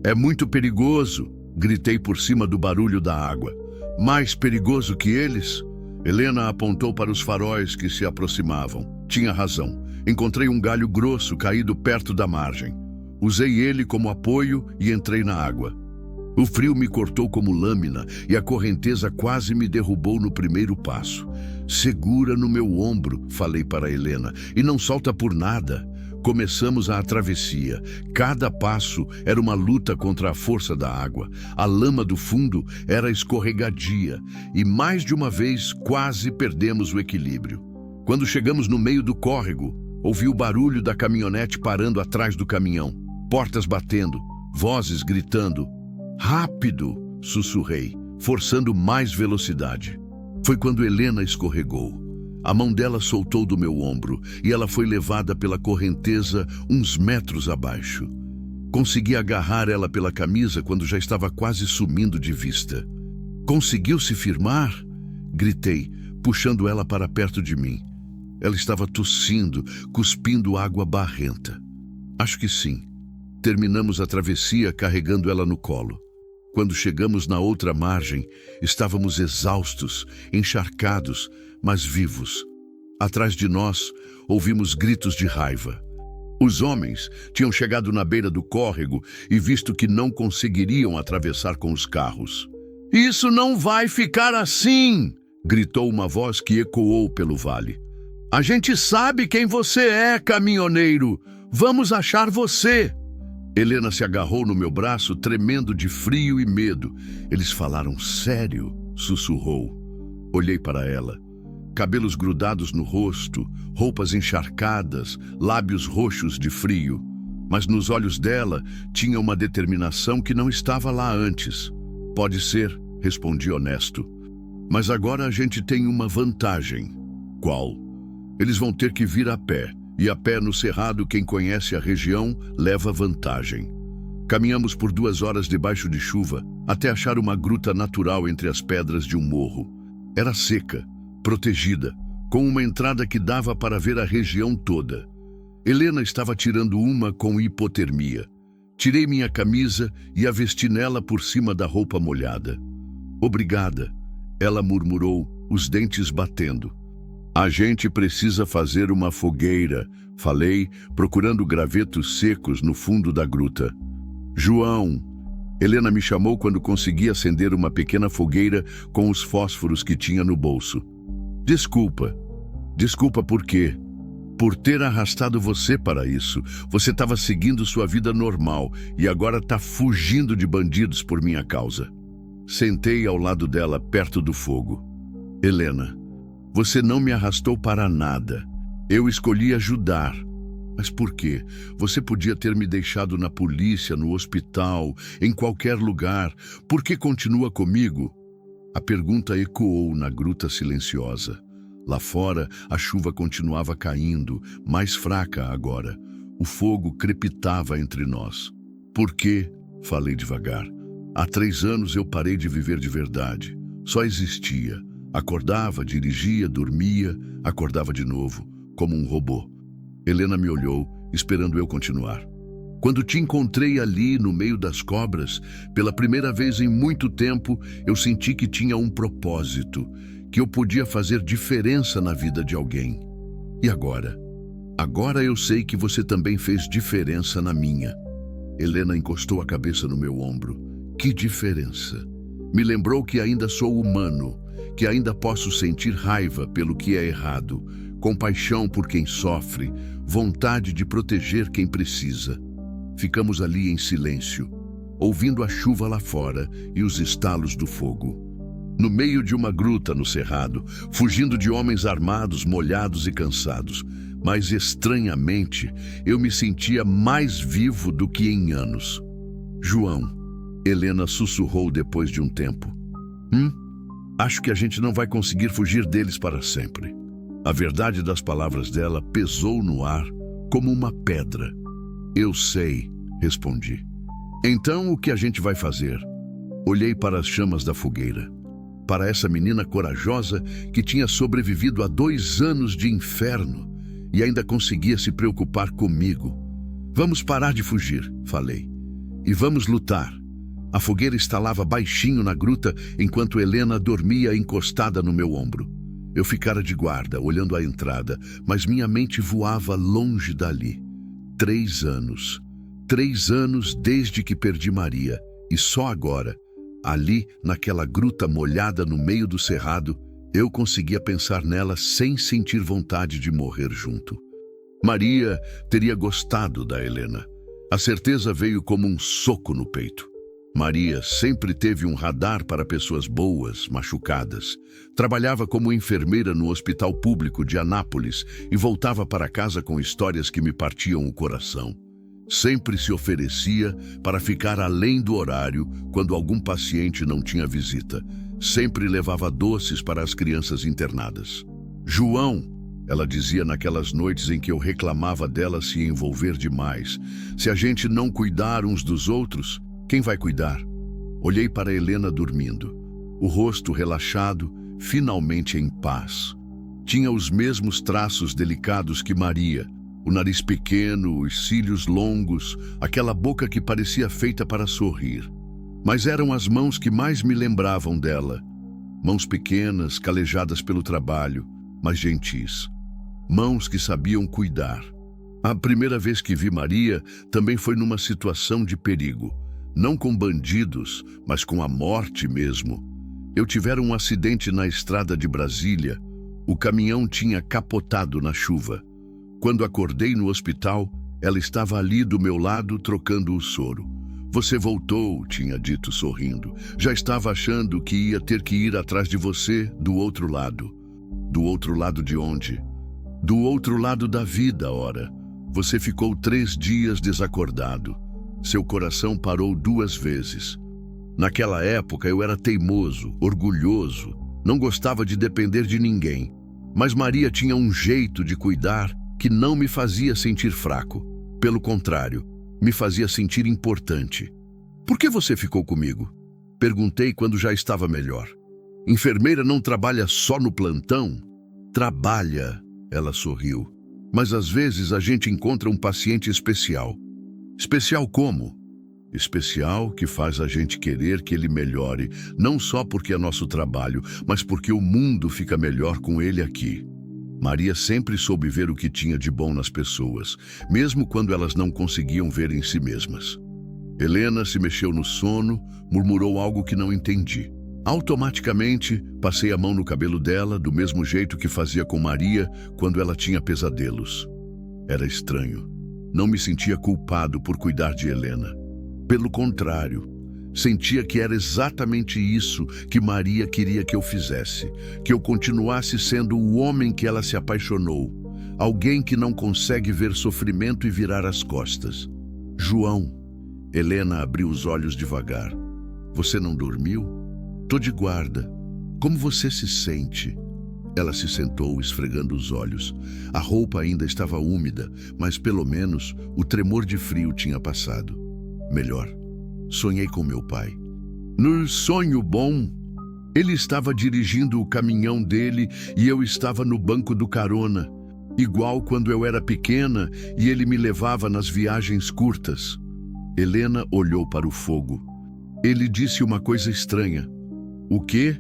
A: É muito perigoso, gritei por cima do barulho da água. Mais perigoso que eles? Helena apontou para os faróis que se aproximavam. Tinha razão. Encontrei um galho grosso caído perto da margem. Usei ele como apoio e entrei na água. O frio me cortou como lâmina e a correnteza quase me derrubou no primeiro passo. Segura no meu ombro, falei para Helena, e não solta por nada. Começamos a travessia. Cada passo era uma luta contra a força da água. A lama do fundo era escorregadia e mais de uma vez quase perdemos o equilíbrio. Quando chegamos no meio do córrego, ouvi o barulho da caminhonete parando atrás do caminhão. Portas batendo, vozes gritando. Rápido, sussurrei, forçando mais velocidade. Foi quando Helena escorregou. A mão dela soltou do meu ombro e ela foi levada pela correnteza uns metros abaixo. Consegui agarrar ela pela camisa quando já estava quase sumindo de vista. Conseguiu se firmar? Gritei, puxando ela para perto de mim. Ela estava tossindo, cuspindo água barrenta. Acho que sim. Terminamos a travessia carregando ela no colo. Quando chegamos na outra margem, estávamos exaustos, encharcados, mas vivos. Atrás de nós, ouvimos gritos de raiva. Os homens tinham chegado na beira do córrego e visto que não conseguiriam atravessar com os carros. "Isso não vai ficar assim!" gritou uma voz que ecoou pelo vale. "A gente sabe quem você é, caminhoneiro! Vamos achar você!" Helena se agarrou no meu braço, tremendo de frio e medo. "Eles falaram sério?" sussurrou. Olhei para ela. Cabelos grudados no rosto, roupas encharcadas, lábios roxos de frio. Mas nos olhos dela tinha uma determinação que não estava lá antes. Pode ser, respondi honesto. Mas agora a gente tem uma vantagem. Qual? Eles vão ter que vir a pé, e a pé no Cerrado quem conhece a região leva vantagem. Caminhamos por 2 horas debaixo de chuva, até achar uma gruta natural entre as pedras de um morro. Era seca, protegida, com uma entrada que dava para ver a região toda. Helena estava tirando uma com hipotermia. Tirei minha camisa e a vesti nela por cima da roupa molhada. Obrigada, ela murmurou, os dentes batendo. A gente precisa fazer uma fogueira, falei, procurando gravetos secos no fundo da gruta. João! Helena me chamou quando consegui acender uma pequena fogueira com os fósforos que tinha no bolso. Desculpa. Desculpa por quê? Por ter arrastado você para isso. Você estava seguindo sua vida normal e agora está fugindo de bandidos por minha causa. Sentei ao lado dela, perto do fogo. Helena, você não me arrastou para nada. Eu escolhi ajudar. Mas por quê? Você podia ter me deixado na polícia, no hospital, em qualquer lugar. Por que continua comigo? A pergunta ecoou na gruta silenciosa. Lá fora, a chuva continuava caindo, mais fraca agora. O fogo crepitava entre nós. Por quê? Falei devagar. Há 3 anos eu parei de viver de verdade. Só existia. Acordava, dirigia, dormia, acordava de novo, como um robô. Helena me olhou, esperando eu continuar. Quando te encontrei ali, no meio das cobras, pela primeira vez em muito tempo, eu senti que tinha um propósito, que eu podia fazer diferença na vida de alguém. E agora? Agora eu sei que você também fez diferença na minha. Helena encostou a cabeça no meu ombro. Que diferença? Me lembrou que ainda sou humano, que ainda posso sentir raiva pelo que é errado, compaixão por quem sofre, vontade de proteger quem precisa. Ficamos ali em silêncio, ouvindo a chuva lá fora e os estalos do fogo. No meio de uma gruta no Cerrado, fugindo de homens armados, molhados e cansados, mas estranhamente eu me sentia mais vivo do que em anos. João, Helena sussurrou depois de um tempo. Acho que a gente não vai conseguir fugir deles para sempre. A verdade das palavras dela pesou no ar como uma pedra. Eu sei, respondi. Então o que a gente vai fazer? Olhei para as chamas da fogueira. Para essa menina corajosa que tinha sobrevivido a 2 anos de inferno e ainda conseguia se preocupar comigo. Vamos parar de fugir, falei. E vamos lutar. A fogueira estalava baixinho na gruta enquanto Helena dormia encostada no meu ombro. Eu ficara de guarda, olhando a entrada, mas minha mente voava longe dali. 3 anos. 3 anos desde que perdi Maria. E só agora, ali, naquela gruta molhada no meio do cerrado, eu conseguia pensar nela sem sentir vontade de morrer junto. Maria teria gostado da Helena. A certeza veio como um soco no peito. Maria sempre teve um radar para pessoas boas, machucadas. Trabalhava como enfermeira no hospital público de Anápolis e voltava para casa com histórias que me partiam o coração. Sempre se oferecia para ficar além do horário quando algum paciente não tinha visita. Sempre levava doces para as crianças internadas. João, ela dizia naquelas noites em que eu reclamava dela se envolver demais. Se a gente não cuidar uns dos outros, quem vai cuidar? Olhei para Helena dormindo. O rosto relaxado, finalmente em paz. Tinha os mesmos traços delicados que Maria. O nariz pequeno, os cílios longos, aquela boca que parecia feita para sorrir. Mas eram as mãos que mais me lembravam dela. Mãos pequenas, calejadas pelo trabalho, mas gentis. Mãos que sabiam cuidar. A primeira vez que vi Maria também foi numa situação de perigo. Não com bandidos, mas com a morte mesmo. Eu tivera um acidente na estrada de Brasília. O caminhão tinha capotado na chuva. Quando acordei no hospital, ela estava ali do meu lado trocando o soro. Você voltou, tinha dito sorrindo. Já estava achando que ia ter que ir atrás de você do outro lado. Do outro lado de onde? Do outro lado da vida, ora. Você ficou 3 dias desacordado. Seu coração parou 2 vezes. Naquela época eu era teimoso, orgulhoso, não gostava de depender de ninguém. Mas Maria tinha um jeito de cuidar que não me fazia sentir fraco. Pelo contrário, me fazia sentir importante. Por que você ficou comigo? Perguntei quando já estava melhor. Enfermeira não trabalha só no plantão? Trabalha, ela sorriu. Mas às vezes a gente encontra um paciente especial. Especial como? Especial que faz a gente querer que ele melhore, não só porque é nosso trabalho, mas porque o mundo fica melhor com ele aqui. Maria sempre soube ver o que tinha de bom nas pessoas, mesmo quando elas não conseguiam ver em si mesmas. Helena se mexeu no sono, murmurou algo que não entendi. Automaticamente, passei a mão no cabelo dela, do mesmo jeito que fazia com Maria quando ela tinha pesadelos. Era estranho. Não me sentia culpado por cuidar de Helena. Pelo contrário, sentia que era exatamente isso que Maria queria que eu fizesse, que eu continuasse sendo o homem que ela se apaixonou, alguém que não consegue ver sofrimento e virar as costas. João, Helena abriu os olhos devagar. Você não dormiu? Tô de guarda. Como você se sente? Ela se sentou, esfregando os olhos. A roupa ainda estava úmida, mas pelo menos o tremor de frio tinha passado. Melhor, sonhei com meu pai. No sonho bom, ele estava dirigindo o caminhão dele e eu estava no banco do carona, igual quando eu era pequena e ele me levava nas viagens curtas. Helena olhou para o fogo. Ele disse uma coisa estranha. O quê?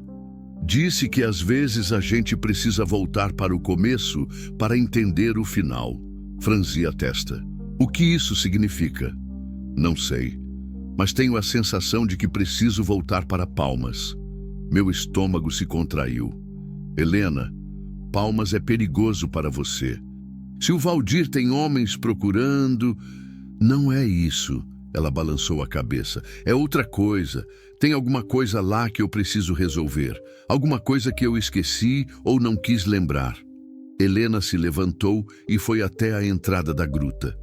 A: Disse que às vezes a gente precisa voltar para o começo para entender o final. Franzi a testa. O que isso significa? Não sei, mas tenho a sensação de que preciso voltar para Palmas. Meu estômago se contraiu. Helena, Palmas é perigoso para você. Se o Valdir tem homens procurando... Não é isso, ela balançou a cabeça. É outra coisa. Tem alguma coisa lá que eu preciso resolver. Alguma coisa que eu esqueci ou não quis lembrar. Helena se levantou e foi até a entrada da gruta.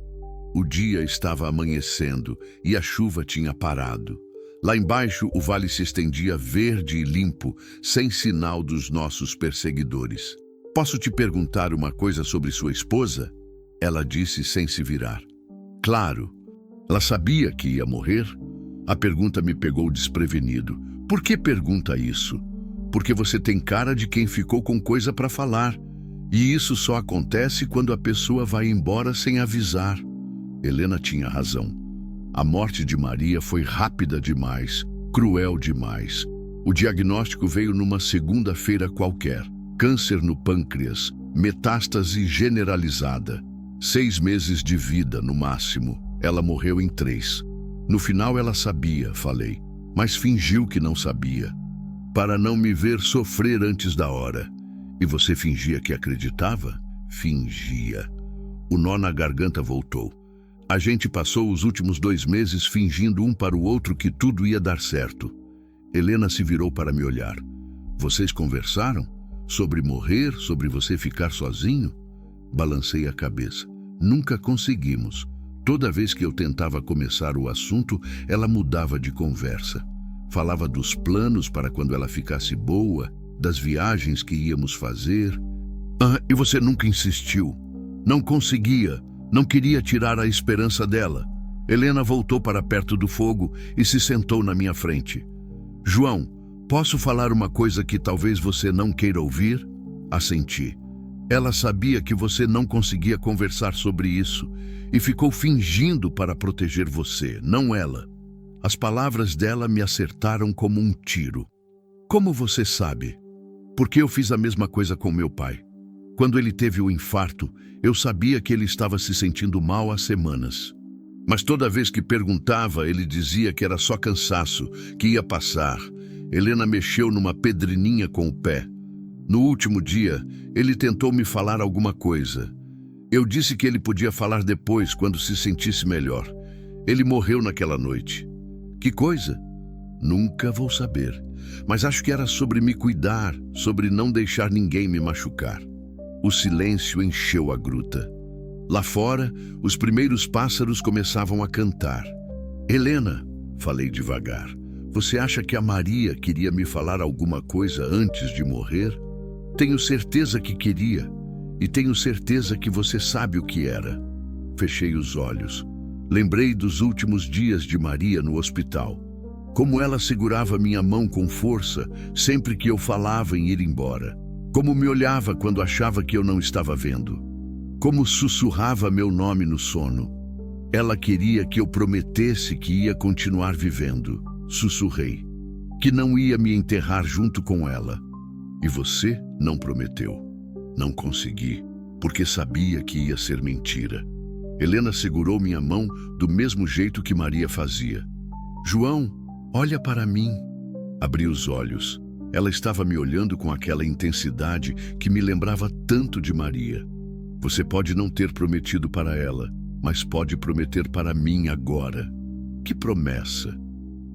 A: O dia estava amanhecendo e a chuva tinha parado. Lá embaixo o vale se estendia verde e limpo, sem sinal dos nossos perseguidores. Posso te perguntar uma coisa sobre sua esposa? Ela disse sem se virar. Claro. Ela sabia que ia morrer? A pergunta me pegou desprevenido. Por que pergunta isso? Porque você tem cara de quem ficou com coisa para falar. E isso só acontece quando a pessoa vai embora sem avisar. Helena tinha razão. A morte de Maria foi rápida demais, cruel demais. O diagnóstico veio numa segunda-feira qualquer. Câncer no pâncreas, metástase generalizada. 6 meses de vida, no máximo. Ela morreu em 3. No final ela sabia, falei, mas fingiu que não sabia, para não me ver sofrer antes da hora. E você fingia que acreditava? Fingia. O nó na garganta voltou. A gente passou os últimos 2 meses fingindo um para o outro que tudo ia dar certo. Helena se virou para me olhar. Vocês conversaram? Sobre morrer? Sobre você ficar sozinho? Balancei a cabeça. Nunca conseguimos. Toda vez que eu tentava começar o assunto, ela mudava de conversa. Falava dos planos para quando ela ficasse boa, das viagens que íamos fazer. E você nunca insistiu. Não conseguia. Não queria tirar a esperança dela. Helena voltou para perto do fogo e se sentou na minha frente. João, posso falar uma coisa que talvez você não queira ouvir? Assenti. Ela sabia que você não conseguia conversar sobre isso e ficou fingindo para proteger você, não ela. As palavras dela me acertaram como um tiro. Como você sabe? Porque eu fiz a mesma coisa com meu pai. Quando ele teve o infarto, eu sabia que ele estava se sentindo mal há semanas. Mas toda vez que perguntava, ele dizia que era só cansaço, que ia passar. Helena mexeu numa pedrininha com o pé. No último dia, ele tentou me falar alguma coisa. Eu disse que ele podia falar depois, quando se sentisse melhor. Ele morreu naquela noite. Que coisa? Nunca vou saber. Mas acho que era sobre me cuidar, sobre não deixar ninguém me machucar. O silêncio encheu a gruta. Lá fora, os primeiros pássaros começavam a cantar. Helena, falei devagar, Você acha que a Maria queria me falar alguma coisa antes de morrer? Tenho certeza que queria, e tenho certeza que você sabe o que era. Fechei os olhos. Lembrei dos últimos dias de Maria no hospital. Como ela segurava minha mão com força sempre que eu falava em ir embora. Como me olhava quando achava que eu não estava vendo. Como sussurrava meu nome no sono. Ela queria que eu prometesse que ia continuar vivendo. Sussurrei. Que não ia me enterrar junto com ela. E você não prometeu. Não consegui, porque sabia que ia ser mentira. Helena segurou minha mão do mesmo jeito que Maria fazia. João, olha para mim. Abri os olhos. Ela estava me olhando com aquela intensidade que me lembrava tanto de Maria. Você pode não ter prometido para ela, mas pode prometer para mim agora. Que promessa!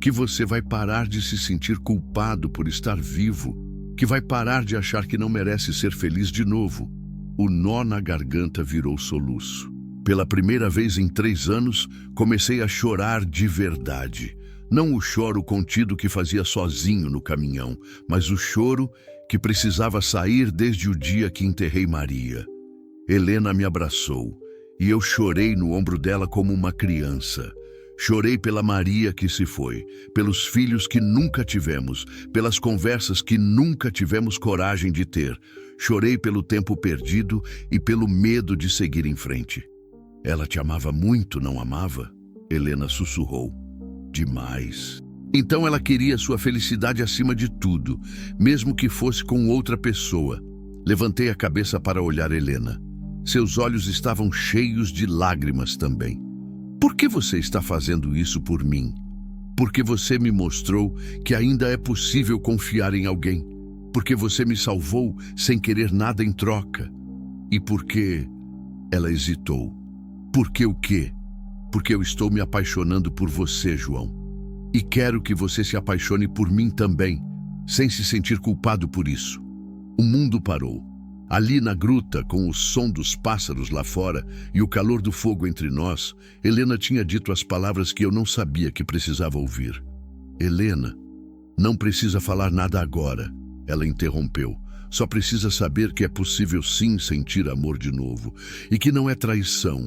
A: Que você vai parar de se sentir culpado por estar vivo, que vai parar de achar que não merece ser feliz de novo. O nó na garganta virou soluço. Pela primeira vez em 3 anos, comecei a chorar de verdade. Não o choro contido que fazia sozinho no caminhão, mas o choro que precisava sair desde o dia que enterrei Maria. Helena me abraçou, e eu chorei no ombro dela como uma criança. Chorei pela Maria que se foi, pelos filhos que nunca tivemos, pelas conversas que nunca tivemos coragem de ter. Chorei pelo tempo perdido e pelo medo de seguir em frente. Ela te amava muito, não amava? Helena sussurrou. Demais. Então ela queria sua felicidade acima de tudo, mesmo que fosse com outra pessoa. Levantei a cabeça para olhar Helena. Seus olhos estavam cheios de lágrimas também. Por que você está fazendo isso por mim? Porque você me mostrou que ainda é possível confiar em alguém. Porque você me salvou sem querer nada em troca. E porque... Ela hesitou. Por que o quê? Porque eu estou me apaixonando por você, João. E quero que você se apaixone por mim também, sem se sentir culpado por isso. O mundo parou. Ali na gruta, com o som dos pássaros lá fora e o calor do fogo entre nós, Helena tinha dito as palavras que eu não sabia que precisava ouvir. Helena, não precisa falar nada agora, ela interrompeu. Só precisa saber que é possível sim sentir amor de novo e que não é traição.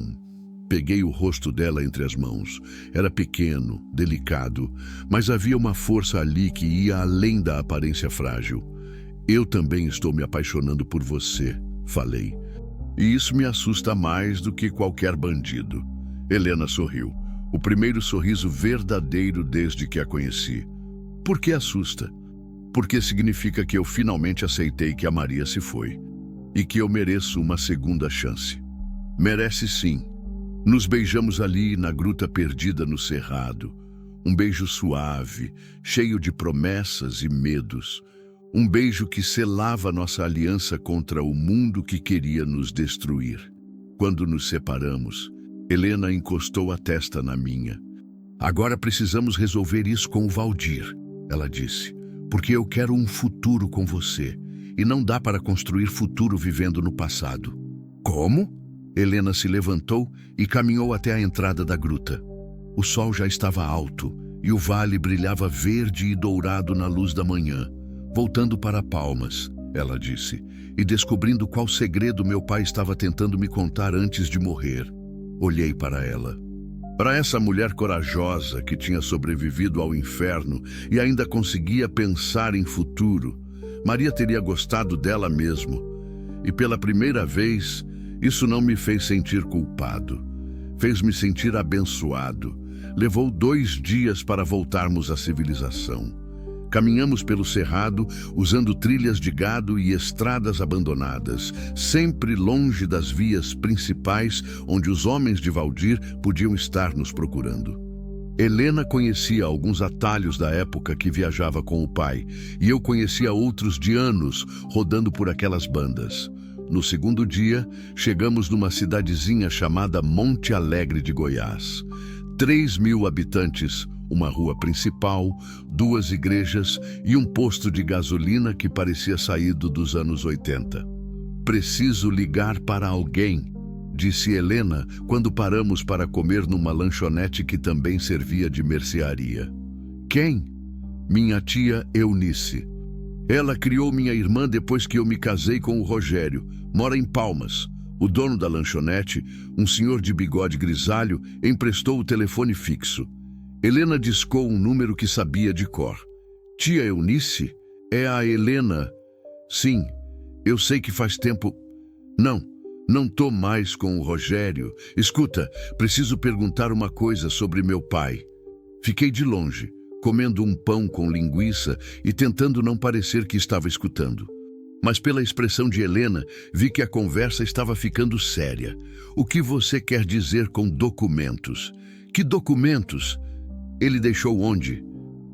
A: Peguei o rosto dela entre as mãos. Era pequeno, delicado, mas havia uma força ali que ia além da aparência frágil. Eu também estou me apaixonando por você, falei. E isso me assusta mais do que qualquer bandido. Helena sorriu. O primeiro sorriso verdadeiro desde que a conheci. Por que assusta? Porque significa que eu finalmente aceitei que a Maria se foi. E que eu mereço uma segunda chance. Merece sim. Nos beijamos ali na gruta perdida no cerrado. Um beijo suave, cheio de promessas e medos. Um beijo que selava nossa aliança contra o mundo que queria nos destruir. Quando nos separamos, Helena encostou a testa na minha. Agora precisamos resolver isso com o Valdir, ela disse, porque eu quero um futuro com você, e não dá para construir futuro vivendo no passado. Como? Helena se levantou e caminhou até a entrada da gruta. O sol já estava alto, e o vale brilhava verde e dourado na luz da manhã. Voltando para Palmas, ela disse, e descobrindo qual segredo meu pai estava tentando me contar antes de morrer. Olhei para ela. Para essa mulher corajosa que tinha sobrevivido ao inferno e ainda conseguia pensar em futuro, Maria teria gostado dela mesmo. E pela primeira vez, isso não me fez sentir culpado. Fez-me sentir abençoado. Levou 2 dias para voltarmos à civilização. Caminhamos pelo cerrado, usando trilhas de gado e estradas abandonadas, sempre longe das vias principais onde os homens de Valdir podiam estar nos procurando. Helena conhecia alguns atalhos da época que viajava com o pai, e eu conhecia outros de anos, rodando por aquelas bandas. No segundo dia, chegamos numa cidadezinha chamada Monte Alegre de Goiás. 3.000 habitantes, uma rua principal, 2 igrejas e um posto de gasolina que parecia saído dos anos 80. Preciso ligar para alguém, disse Helena quando paramos para comer numa lanchonete que também servia de mercearia. Quem? Minha tia Eunice. Ela criou minha irmã depois que eu me casei com o Rogério. Mora em Palmas. O dono da lanchonete, um senhor de bigode grisalho, emprestou o telefone fixo. Helena discou um número que sabia de cor. Tia Eunice? É a Helena. Sim, eu sei que faz tempo... Não tô mais com o Rogério. Escuta, preciso perguntar uma coisa sobre meu pai. Fiquei de longe, comendo um pão com linguiça e tentando não parecer que estava escutando. Mas pela expressão de Helena, vi que a conversa estava ficando séria. O que você quer dizer com documentos? Que documentos? Ele deixou onde?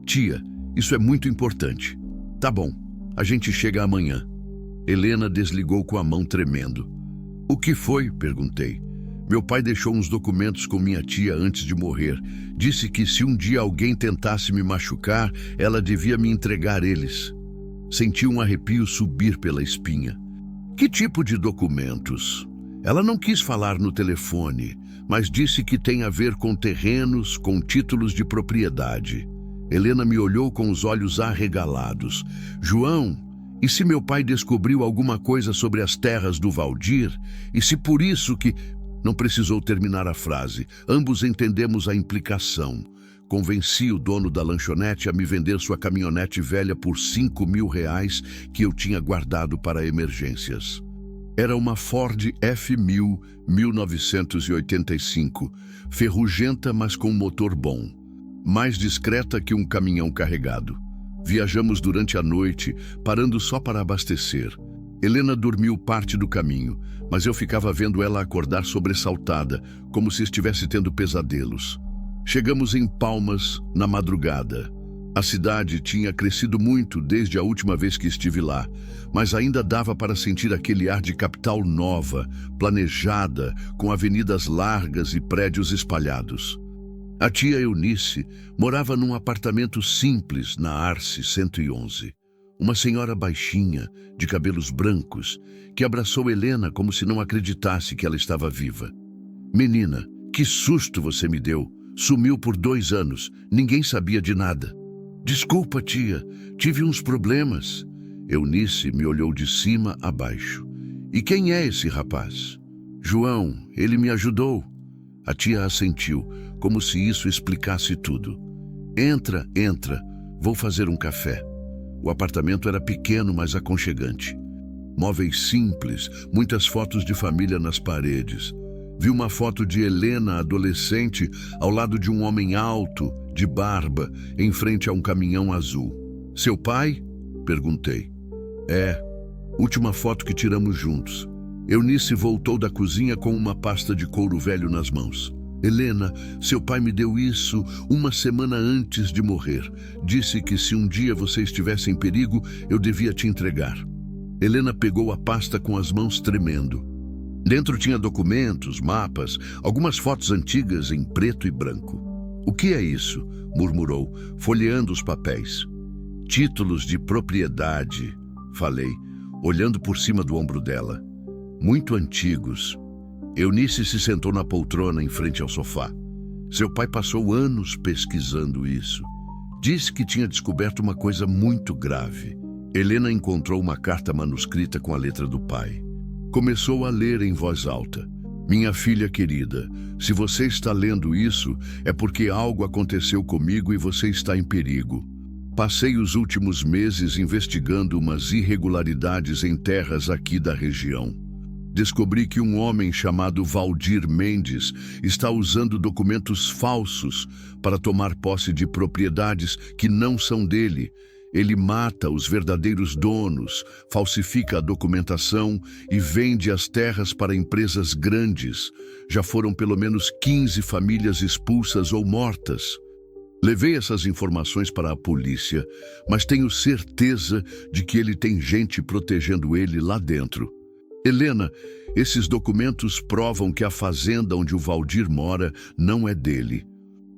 A: Tia, isso é muito importante. Tá bom, a gente chega amanhã. Helena desligou com a mão tremendo. O que foi? Perguntei. Meu pai deixou uns documentos com minha tia antes de morrer. Disse que se um dia alguém tentasse me machucar, ela devia me entregar eles. Senti um arrepio subir pela espinha. Que tipo de documentos? Ela não quis falar no telefone, mas disse que tem a ver com terrenos, com títulos de propriedade. Helena me olhou com os olhos arregalados. João, e se meu pai descobriu alguma coisa sobre as terras do Valdir? E se por isso que... Não precisou terminar a frase. Ambos entendemos a implicação. Convenci o dono da lanchonete a me vender sua caminhonete velha por R$ 5.000 que eu tinha guardado para emergências. Era uma Ford F1000 1985, ferrugenta, mas com motor bom. Mais discreta que um caminhão carregado. Viajamos durante a noite, parando só para abastecer. Helena dormiu parte do caminho, mas eu ficava vendo ela acordar sobressaltada, como se estivesse tendo pesadelos. Chegamos em Palmas na madrugada. A cidade tinha crescido muito desde a última vez que estive lá, mas ainda dava para sentir aquele ar de capital nova, planejada, com avenidas largas e prédios espalhados. A tia Eunice morava num apartamento simples na Arce 111. Uma senhora baixinha, de cabelos brancos, que abraçou Helena como se não acreditasse que ela estava viva. Menina, que susto você me deu! Sumiu por 2 anos, ninguém sabia de nada. Desculpa, tia, tive uns problemas. Eunice me olhou de cima a baixo. E quem é esse rapaz? João, ele me ajudou. A tia assentiu, como se isso explicasse tudo. Entra, vou fazer um café. O apartamento era pequeno, mas aconchegante. Móveis simples, muitas fotos de família nas paredes. Vi uma foto de Helena, adolescente, ao lado de um homem alto, de barba, em frente a um caminhão azul. Seu pai? Perguntei. É, última foto que tiramos juntos. Eunice voltou da cozinha com uma pasta de couro velho nas mãos. Helena, seu pai me deu isso 1 semana antes de morrer. Disse que se um dia você estivesse em perigo, eu devia te entregar. Helena pegou a pasta com as mãos tremendo. Dentro tinha documentos, mapas, algumas fotos antigas em preto e branco. O que é isso? Murmurou, folheando os papéis. Títulos de propriedade, falei, olhando por cima do ombro dela. Muito antigos. Eunice se sentou na poltrona em frente ao sofá. Seu pai passou anos pesquisando isso. Disse que tinha descoberto uma coisa muito grave. Helena encontrou uma carta manuscrita com a letra do pai. Começou a ler em voz alta. Minha filha querida, se você está lendo isso, é porque algo aconteceu comigo e você está em perigo. Passei os últimos meses investigando umas irregularidades em terras aqui da região. Descobri que um homem chamado Valdir Mendes está usando documentos falsos para tomar posse de propriedades que não são dele. Ele mata os verdadeiros donos, falsifica a documentação e vende as terras para empresas grandes. Já foram pelo menos 15 famílias expulsas ou mortas. Levei essas informações para a polícia, mas tenho certeza de que ele tem gente protegendo ele lá dentro. Helena, esses documentos provam que a fazenda onde o Valdir mora não é dele.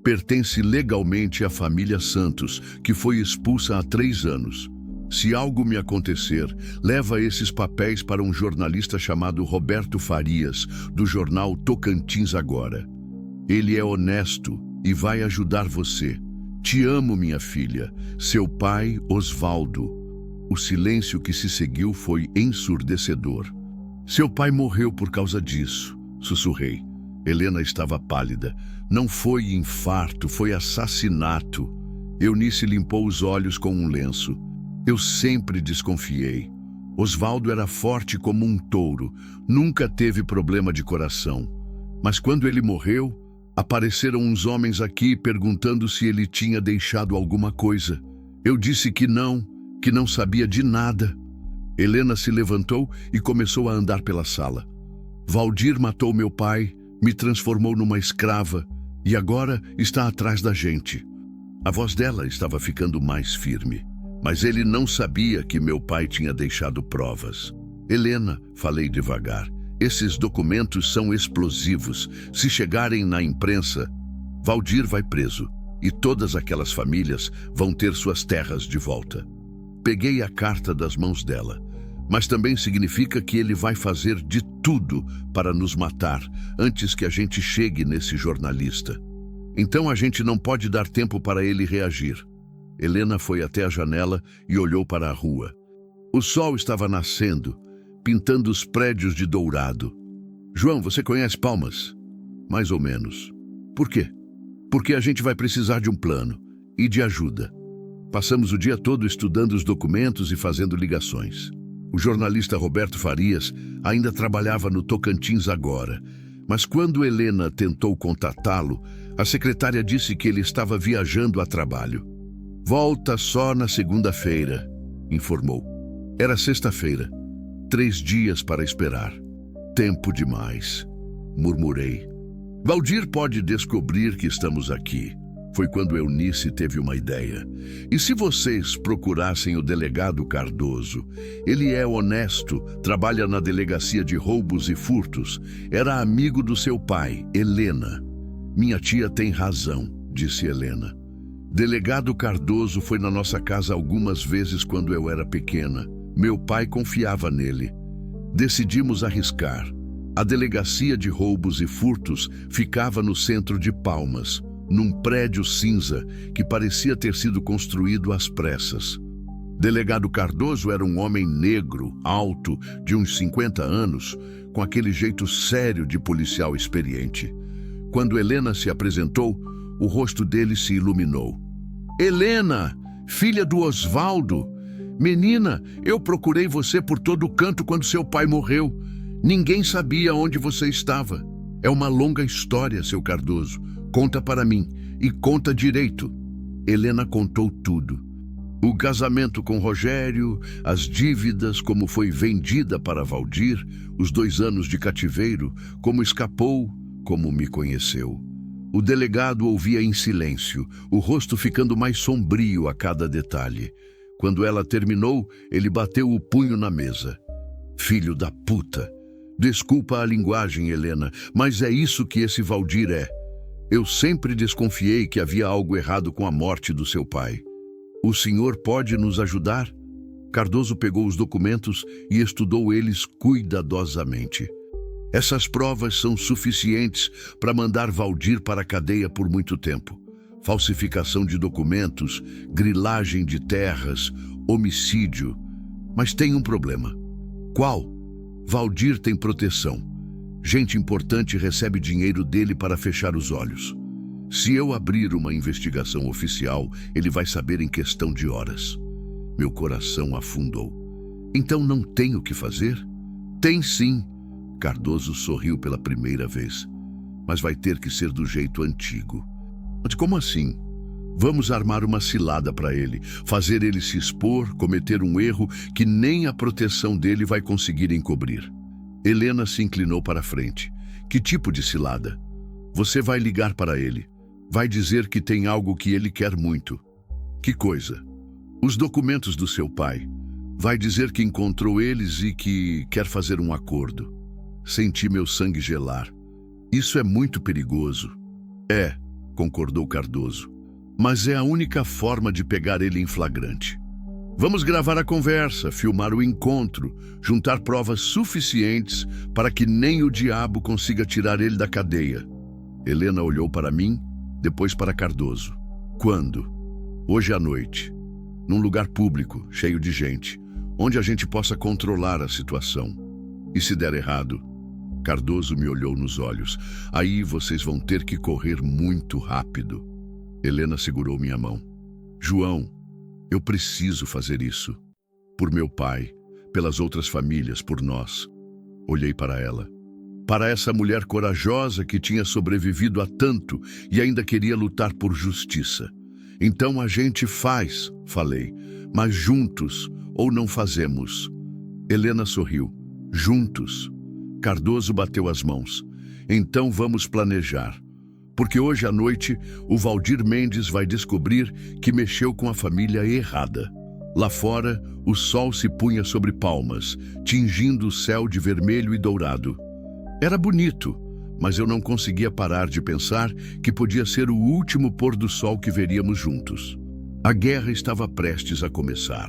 A: Pertence legalmente à família Santos, que foi expulsa há 3 anos. Se algo me acontecer, leva esses papéis para um jornalista chamado Roberto Farias, do jornal Tocantins Agora. Ele é honesto e vai ajudar você. Te amo, minha filha. Seu pai, Osvaldo. O silêncio que se seguiu foi ensurdecedor. Seu pai morreu por causa disso, sussurrei. Helena estava pálida. Não foi infarto, foi assassinato. Eunice limpou os olhos com um lenço. Eu sempre desconfiei. Osvaldo era forte como um touro, nunca teve problema de coração. Mas quando ele morreu, apareceram uns homens aqui perguntando se ele tinha deixado alguma coisa. Eu disse que não sabia de nada. Helena se levantou e começou a andar pela sala. Valdir matou meu pai, me transformou numa escrava e agora está atrás da gente. A voz dela estava ficando mais firme, mas ele não sabia que meu pai tinha deixado provas. Helena, falei devagar, esses documentos são explosivos. Se chegarem na imprensa, Valdir vai preso e todas aquelas famílias vão ter suas terras de volta. Peguei a carta das mãos dela, mas também significa que ele vai fazer de tudo para nos matar antes que a gente chegue nesse jornalista. Então a gente não pode dar tempo para ele reagir. Helena foi até a janela e olhou para a rua. O sol estava nascendo, pintando os prédios de dourado. João, você conhece Palmas? Mais ou menos. Por quê? Porque a gente vai precisar de um plano e de ajuda. Passamos o dia todo estudando os documentos e fazendo ligações. O jornalista Roberto Farias ainda trabalhava no Tocantins agora, mas quando Helena tentou contatá-lo, a secretária disse que ele estava viajando a trabalho. Volta só na segunda-feira, informou. Era sexta-feira. 3 dias para esperar. Tempo demais, murmurei. Valdir pode descobrir que estamos aqui. Foi quando Eunice teve uma ideia. E se vocês procurassem o delegado Cardoso? Ele é honesto, trabalha na delegacia de roubos e furtos. Era amigo do seu pai, Helena. Minha tia tem razão, disse Helena. Delegado Cardoso foi na nossa casa algumas vezes quando eu era pequena. Meu pai confiava nele. Decidimos arriscar. A delegacia de roubos e furtos ficava no centro de Palmas, num prédio cinza que parecia ter sido construído às pressas. Delegado Cardoso era um homem negro, alto, de uns 50 anos, com aquele jeito sério de policial experiente. Quando Helena se apresentou, o rosto dele se iluminou. Helena, filha do Osvaldo. Menina, eu procurei você por todo canto quando seu pai morreu. Ninguém sabia onde você estava. É uma longa história, seu Cardoso. Conta para mim, e conta direito. Helena contou tudo. O casamento com Rogério, as dívidas, como foi vendida para Valdir, os 2 anos de cativeiro, como escapou, como me conheceu. O delegado ouvia em silêncio, o rosto ficando mais sombrio a cada detalhe. Quando ela terminou, ele bateu o punho na mesa. Filho da puta! Desculpa a linguagem, Helena, mas é isso que esse Valdir é. Eu sempre desconfiei que havia algo errado com a morte do seu pai. O senhor pode nos ajudar? Cardoso pegou os documentos e estudou eles cuidadosamente. Essas provas são suficientes para mandar Valdir para a cadeia por muito tempo. Falsificação de documentos, grilagem de terras, homicídio. Mas tem um problema. Qual? Valdir tem proteção. Gente importante recebe dinheiro dele para fechar os olhos. Se eu abrir uma investigação oficial, ele vai saber em questão de horas. Meu coração afundou. Então não tem o que fazer? Tem sim. Cardoso sorriu pela primeira vez. Mas vai ter que ser do jeito antigo. Mas como assim? Vamos armar uma cilada para ele, fazer ele se expor, cometer um erro que nem a proteção dele vai conseguir encobrir. Helena se inclinou para a frente. Que tipo de cilada? Você vai ligar para ele. Vai dizer que tem algo que ele quer muito. Que coisa? Os documentos do seu pai. Vai dizer que encontrou eles e que quer fazer um acordo. Senti meu sangue gelar. Isso é muito perigoso. É, concordou Cardoso. Mas é a única forma de pegar ele em flagrante. Vamos gravar a conversa, filmar o encontro, juntar provas suficientes para que nem o diabo consiga tirar ele da cadeia. Helena olhou para mim, depois para Cardoso. Quando? Hoje à noite, num lugar público, cheio de gente, onde a gente possa controlar a situação. E se der errado, Cardoso me olhou nos olhos. Aí vocês vão ter que correr muito rápido. Helena segurou minha mão. João, eu preciso fazer isso. Por meu pai, pelas outras famílias, por nós. Olhei para ela. Para essa mulher corajosa que tinha sobrevivido a tanto e ainda queria lutar por justiça. Então a gente faz, falei, mas juntos ou não fazemos. Helena sorriu. Juntos. Cardoso bateu as mãos. Então vamos planejar. Porque hoje à noite o Valdir Mendes vai descobrir que mexeu com a família errada. Lá fora, o sol se punha sobre Palmas, tingindo o céu de vermelho e dourado. Era bonito, mas eu não conseguia parar de pensar que podia ser o último pôr do sol que veríamos juntos. A guerra estava prestes a começar.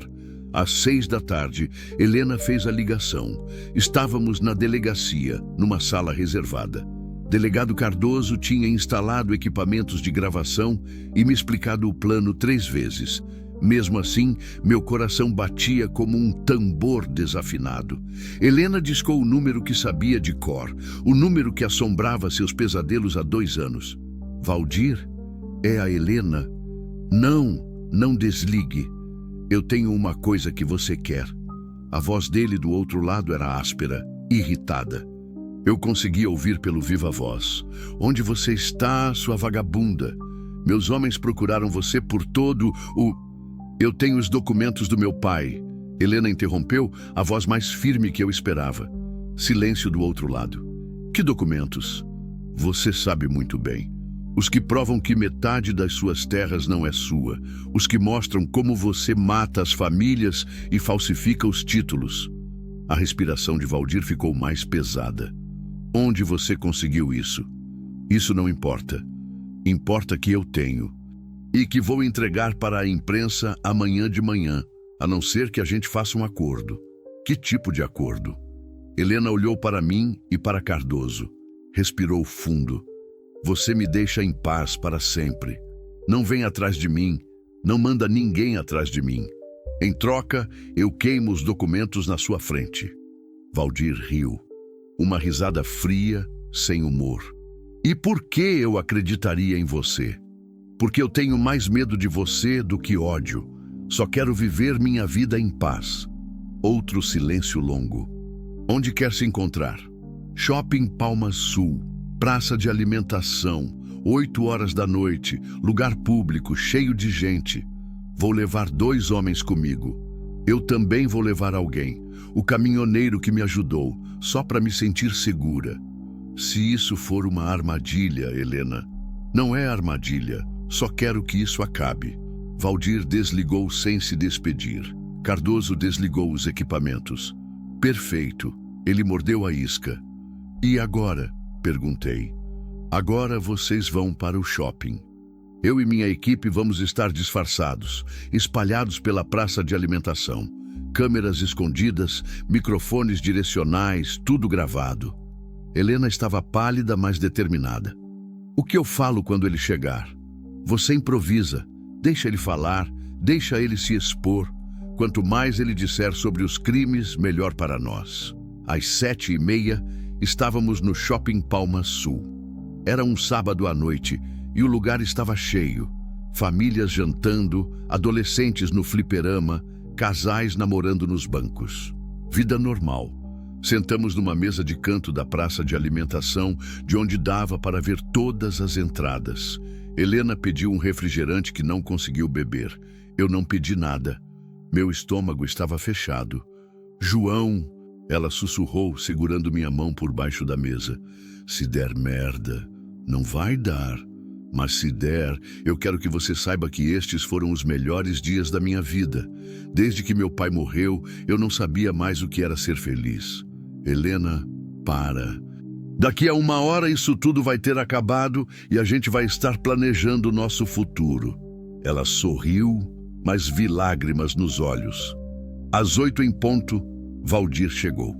A: Às 6 da tarde, Helena fez a ligação. Estávamos na delegacia, numa sala reservada. Delegado Cardoso tinha instalado equipamentos de gravação e me explicado o plano 3 vezes. Mesmo assim, meu coração batia como um tambor desafinado. Helena discou o número que sabia de cor, o número que assombrava seus pesadelos há 2 anos. Valdir? É a Helena? Não desligue. Eu tenho uma coisa que você quer. A voz dele do outro lado era áspera, irritada. Eu conseguia ouvir pelo viva voz. Onde você está, sua vagabunda? Meus homens procuraram você por todo o... Eu tenho os documentos do meu pai. Helena interrompeu, a voz mais firme que eu esperava. Silêncio do outro lado. Que documentos? Você sabe muito bem. Os que provam que metade das suas terras não é sua. Os que mostram como você mata as famílias e falsifica os títulos. A respiração de Valdir ficou mais pesada. Onde você conseguiu isso? Isso não importa. Importa que eu tenho. E que vou entregar para a imprensa amanhã de manhã, a não ser que a gente faça um acordo. Que tipo de acordo? Helena olhou para mim e para Cardoso. Respirou fundo. Você me deixa em paz para sempre. Não vem atrás de mim. Não manda ninguém atrás de mim. Em troca, eu queimo os documentos na sua frente. Valdir riu. Uma risada fria, sem humor. E por que eu acreditaria em você? Porque eu tenho mais medo de você do que ódio. Só quero viver minha vida em paz. Outro silêncio longo. Onde quer se encontrar? Shopping Palmas Sul. Praça de alimentação. 8 horas da noite. Lugar público, cheio de gente. Vou levar 2 homens comigo. Eu também vou levar alguém. O caminhoneiro que me ajudou, só para me sentir segura. Se isso for uma armadilha, Helena. Não é armadilha. Só quero que isso acabe. Valdir desligou sem se despedir. Cardoso desligou os equipamentos. Perfeito. Ele mordeu a isca. E agora? Perguntei. Agora vocês vão para o shopping. Eu e minha equipe vamos estar disfarçados, espalhados pela praça de alimentação. Câmeras escondidas, microfones direcionais, tudo gravado. Helena estava pálida, mas determinada. O que eu falo quando ele chegar? Você improvisa, deixa ele falar, deixa ele se expor. Quanto mais ele disser sobre os crimes, melhor para nós. Às 7h30, estávamos no Shopping Palmas Sul. Era um sábado à noite e o lugar estava cheio. Famílias jantando, adolescentes no fliperama, casais namorando nos bancos. Vida normal. Sentamos numa mesa de canto da praça de alimentação, de onde dava para ver todas as entradas. Helena pediu um refrigerante que não conseguiu beber. Eu não pedi nada. Meu estômago estava fechado. João, ela sussurrou, segurando minha mão por baixo da mesa. Se der merda, não vai dar. Mas se der, eu quero que você saiba que estes foram os melhores dias da minha vida. Desde que meu pai morreu, eu não sabia mais o que era ser feliz. Helena, para. Daqui a 1 hora isso tudo vai ter acabado e a gente vai estar planejando o nosso futuro. Ela sorriu, mas vi lágrimas nos olhos. Às 8 em ponto, Valdir chegou.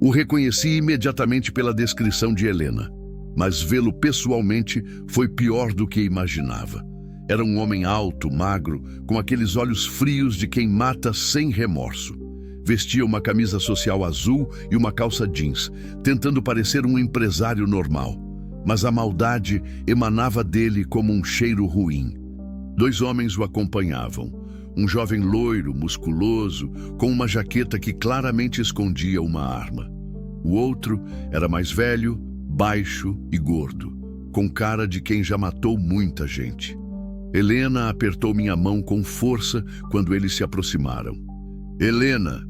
A: O reconheci imediatamente pela descrição de Helena, mas vê-lo pessoalmente foi pior do que imaginava. Era um homem alto, magro, com aqueles olhos frios de quem mata sem remorso. Vestia uma camisa social azul e uma calça jeans, tentando parecer um empresário normal. Mas a maldade emanava dele como um cheiro ruim. 2 homens o acompanhavam. Um jovem loiro, musculoso, com uma jaqueta que claramente escondia uma arma. O outro era mais velho, baixo e gordo, com cara de quem já matou muita gente. Helena apertou minha mão com força quando eles se aproximaram. Helena,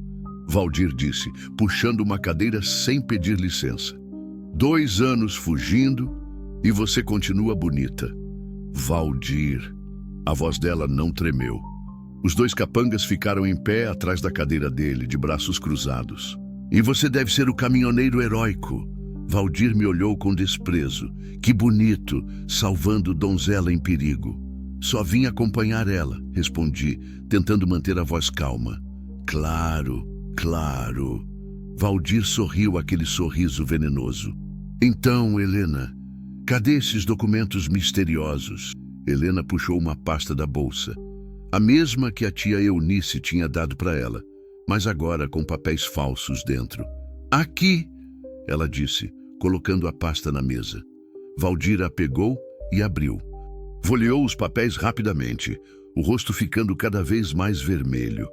A: Valdir disse, puxando uma cadeira sem pedir licença. 2 anos fugindo e você continua bonita. Valdir. A voz dela não tremeu. Os 2 capangas ficaram em pé atrás da cadeira dele, de braços cruzados. E você deve ser o caminhoneiro heróico. Valdir me olhou com desprezo. Que bonito, salvando donzela em perigo. Só vim acompanhar ela, respondi, tentando manter a voz calma. Claro, claro. Valdir sorriu aquele sorriso venenoso. Então, Helena, cadê esses documentos misteriosos? Helena puxou uma pasta da bolsa. A mesma que a tia Eunice tinha dado para ela, mas agora com papéis falsos dentro. Aqui, ela disse, colocando a pasta na mesa. Valdir a pegou e abriu. Folheou os papéis rapidamente, o rosto ficando cada vez mais vermelho.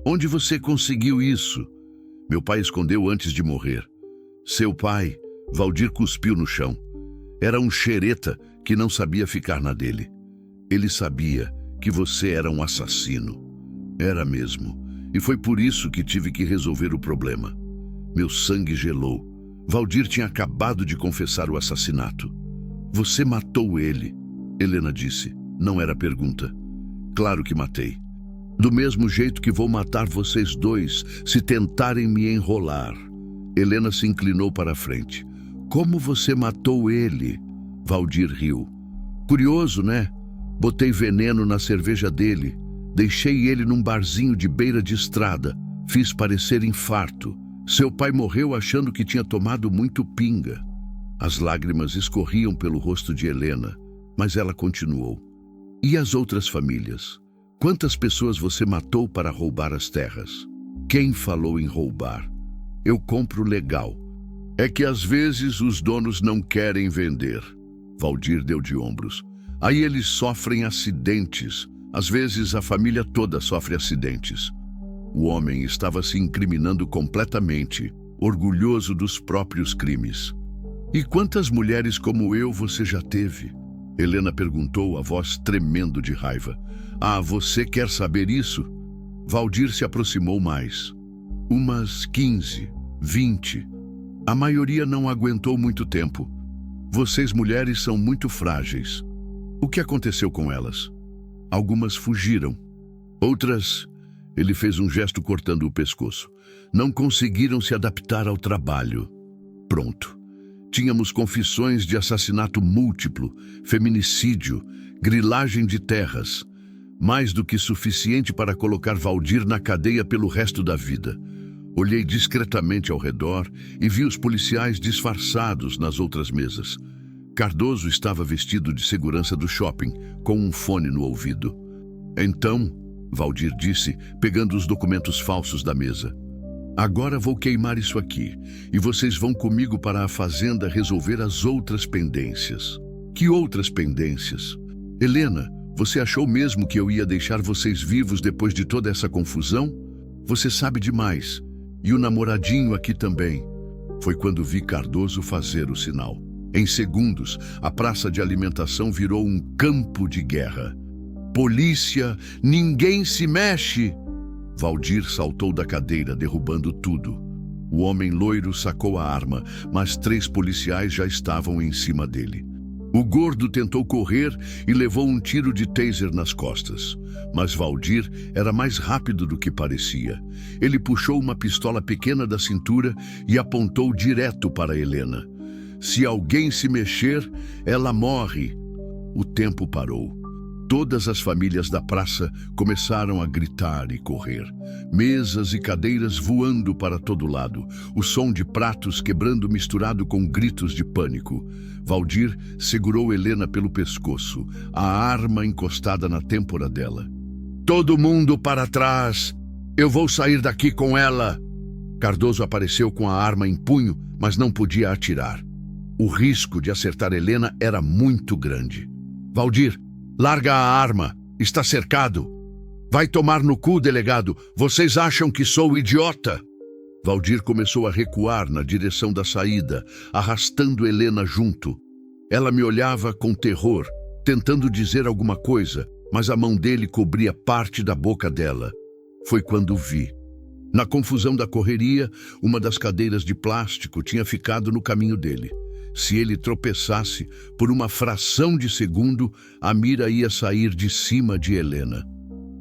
A: Onde você conseguiu isso? Meu pai escondeu antes de morrer. Seu pai? Valdir cuspiu no chão. Era um xereta que não sabia ficar na dele. Ele sabia que você era um assassino. Era mesmo. E foi por isso que tive que resolver o problema. Meu sangue gelou. Valdir tinha acabado de confessar o assassinato. Você matou ele, Helena disse. Não era pergunta. Claro que matei. Do mesmo jeito que vou matar vocês 2 se tentarem me enrolar. Helena se inclinou para a frente. Como você matou ele? Valdir riu. Curioso, né? Botei veneno na cerveja dele. Deixei ele num barzinho de beira de estrada. Fiz parecer infarto. Seu pai morreu achando que tinha tomado muito pinga. As lágrimas escorriam pelo rosto de Helena, mas ela continuou. E as outras famílias? Quantas pessoas você matou para roubar as terras? Quem falou em roubar? Eu compro legal. É que às vezes os donos não querem vender. Valdir deu de ombros. Aí eles sofrem acidentes. Às vezes a família toda sofre acidentes. O homem estava se incriminando completamente, orgulhoso dos próprios crimes. E quantas mulheres como eu você já teve? Helena perguntou, a voz tremendo de raiva. Ah, você quer saber isso? Valdir se aproximou mais. Umas 15, 20. A maioria não aguentou muito tempo. Vocês mulheres são muito frágeis. O que aconteceu com elas? Algumas fugiram. Outras, ele fez um gesto cortando o pescoço, não conseguiram se adaptar ao trabalho. Pronto. Tínhamos confissões de assassinato múltiplo, feminicídio, grilagem de terras. Mais do que suficiente para colocar Valdir na cadeia pelo resto da vida. Olhei discretamente ao redor e vi os policiais disfarçados nas outras mesas. Cardoso estava vestido de segurança do shopping, com um fone no ouvido. Então, Valdir disse, pegando os documentos falsos da mesa. Agora vou queimar isso aqui, e vocês vão comigo para a fazenda resolver as outras pendências. Que outras pendências? Helena, você achou mesmo que eu ia deixar vocês vivos depois de toda essa confusão? Você sabe demais. E o namoradinho aqui também. Foi quando vi Cardoso fazer o sinal. Em segundos, a praça de alimentação virou um campo de guerra. Polícia, ninguém se mexe! Valdir saltou da cadeira, derrubando tudo. O homem loiro sacou a arma, mas 3 policiais já estavam em cima dele. O gordo tentou correr e levou um tiro de taser nas costas. Mas Valdir era mais rápido do que parecia. Ele puxou uma pistola pequena da cintura e apontou direto para Helena. Se alguém se mexer, ela morre. O tempo parou. Todas as famílias da praça começaram a gritar e correr. Mesas e cadeiras voando para todo lado, o som de pratos quebrando misturado com gritos de pânico. Valdir segurou Helena pelo pescoço, a arma encostada na têmpora dela. "Todo mundo para trás! Eu vou sair daqui com ela!" Cardoso apareceu com a arma em punho, mas não podia atirar. O risco de acertar Helena era muito grande. "Valdir, larga a arma! Está cercado! Vai tomar no cu, delegado! Vocês acham que sou idiota?" Valdir começou a recuar na direção da saída, arrastando Helena junto. Ela me olhava com terror, tentando dizer alguma coisa, mas a mão dele cobria parte da boca dela. Foi quando vi. Na confusão da correria, uma das cadeiras de plástico tinha ficado no caminho dele. Se ele tropeçasse, por uma fração de segundo, a mira ia sair de cima de Helena.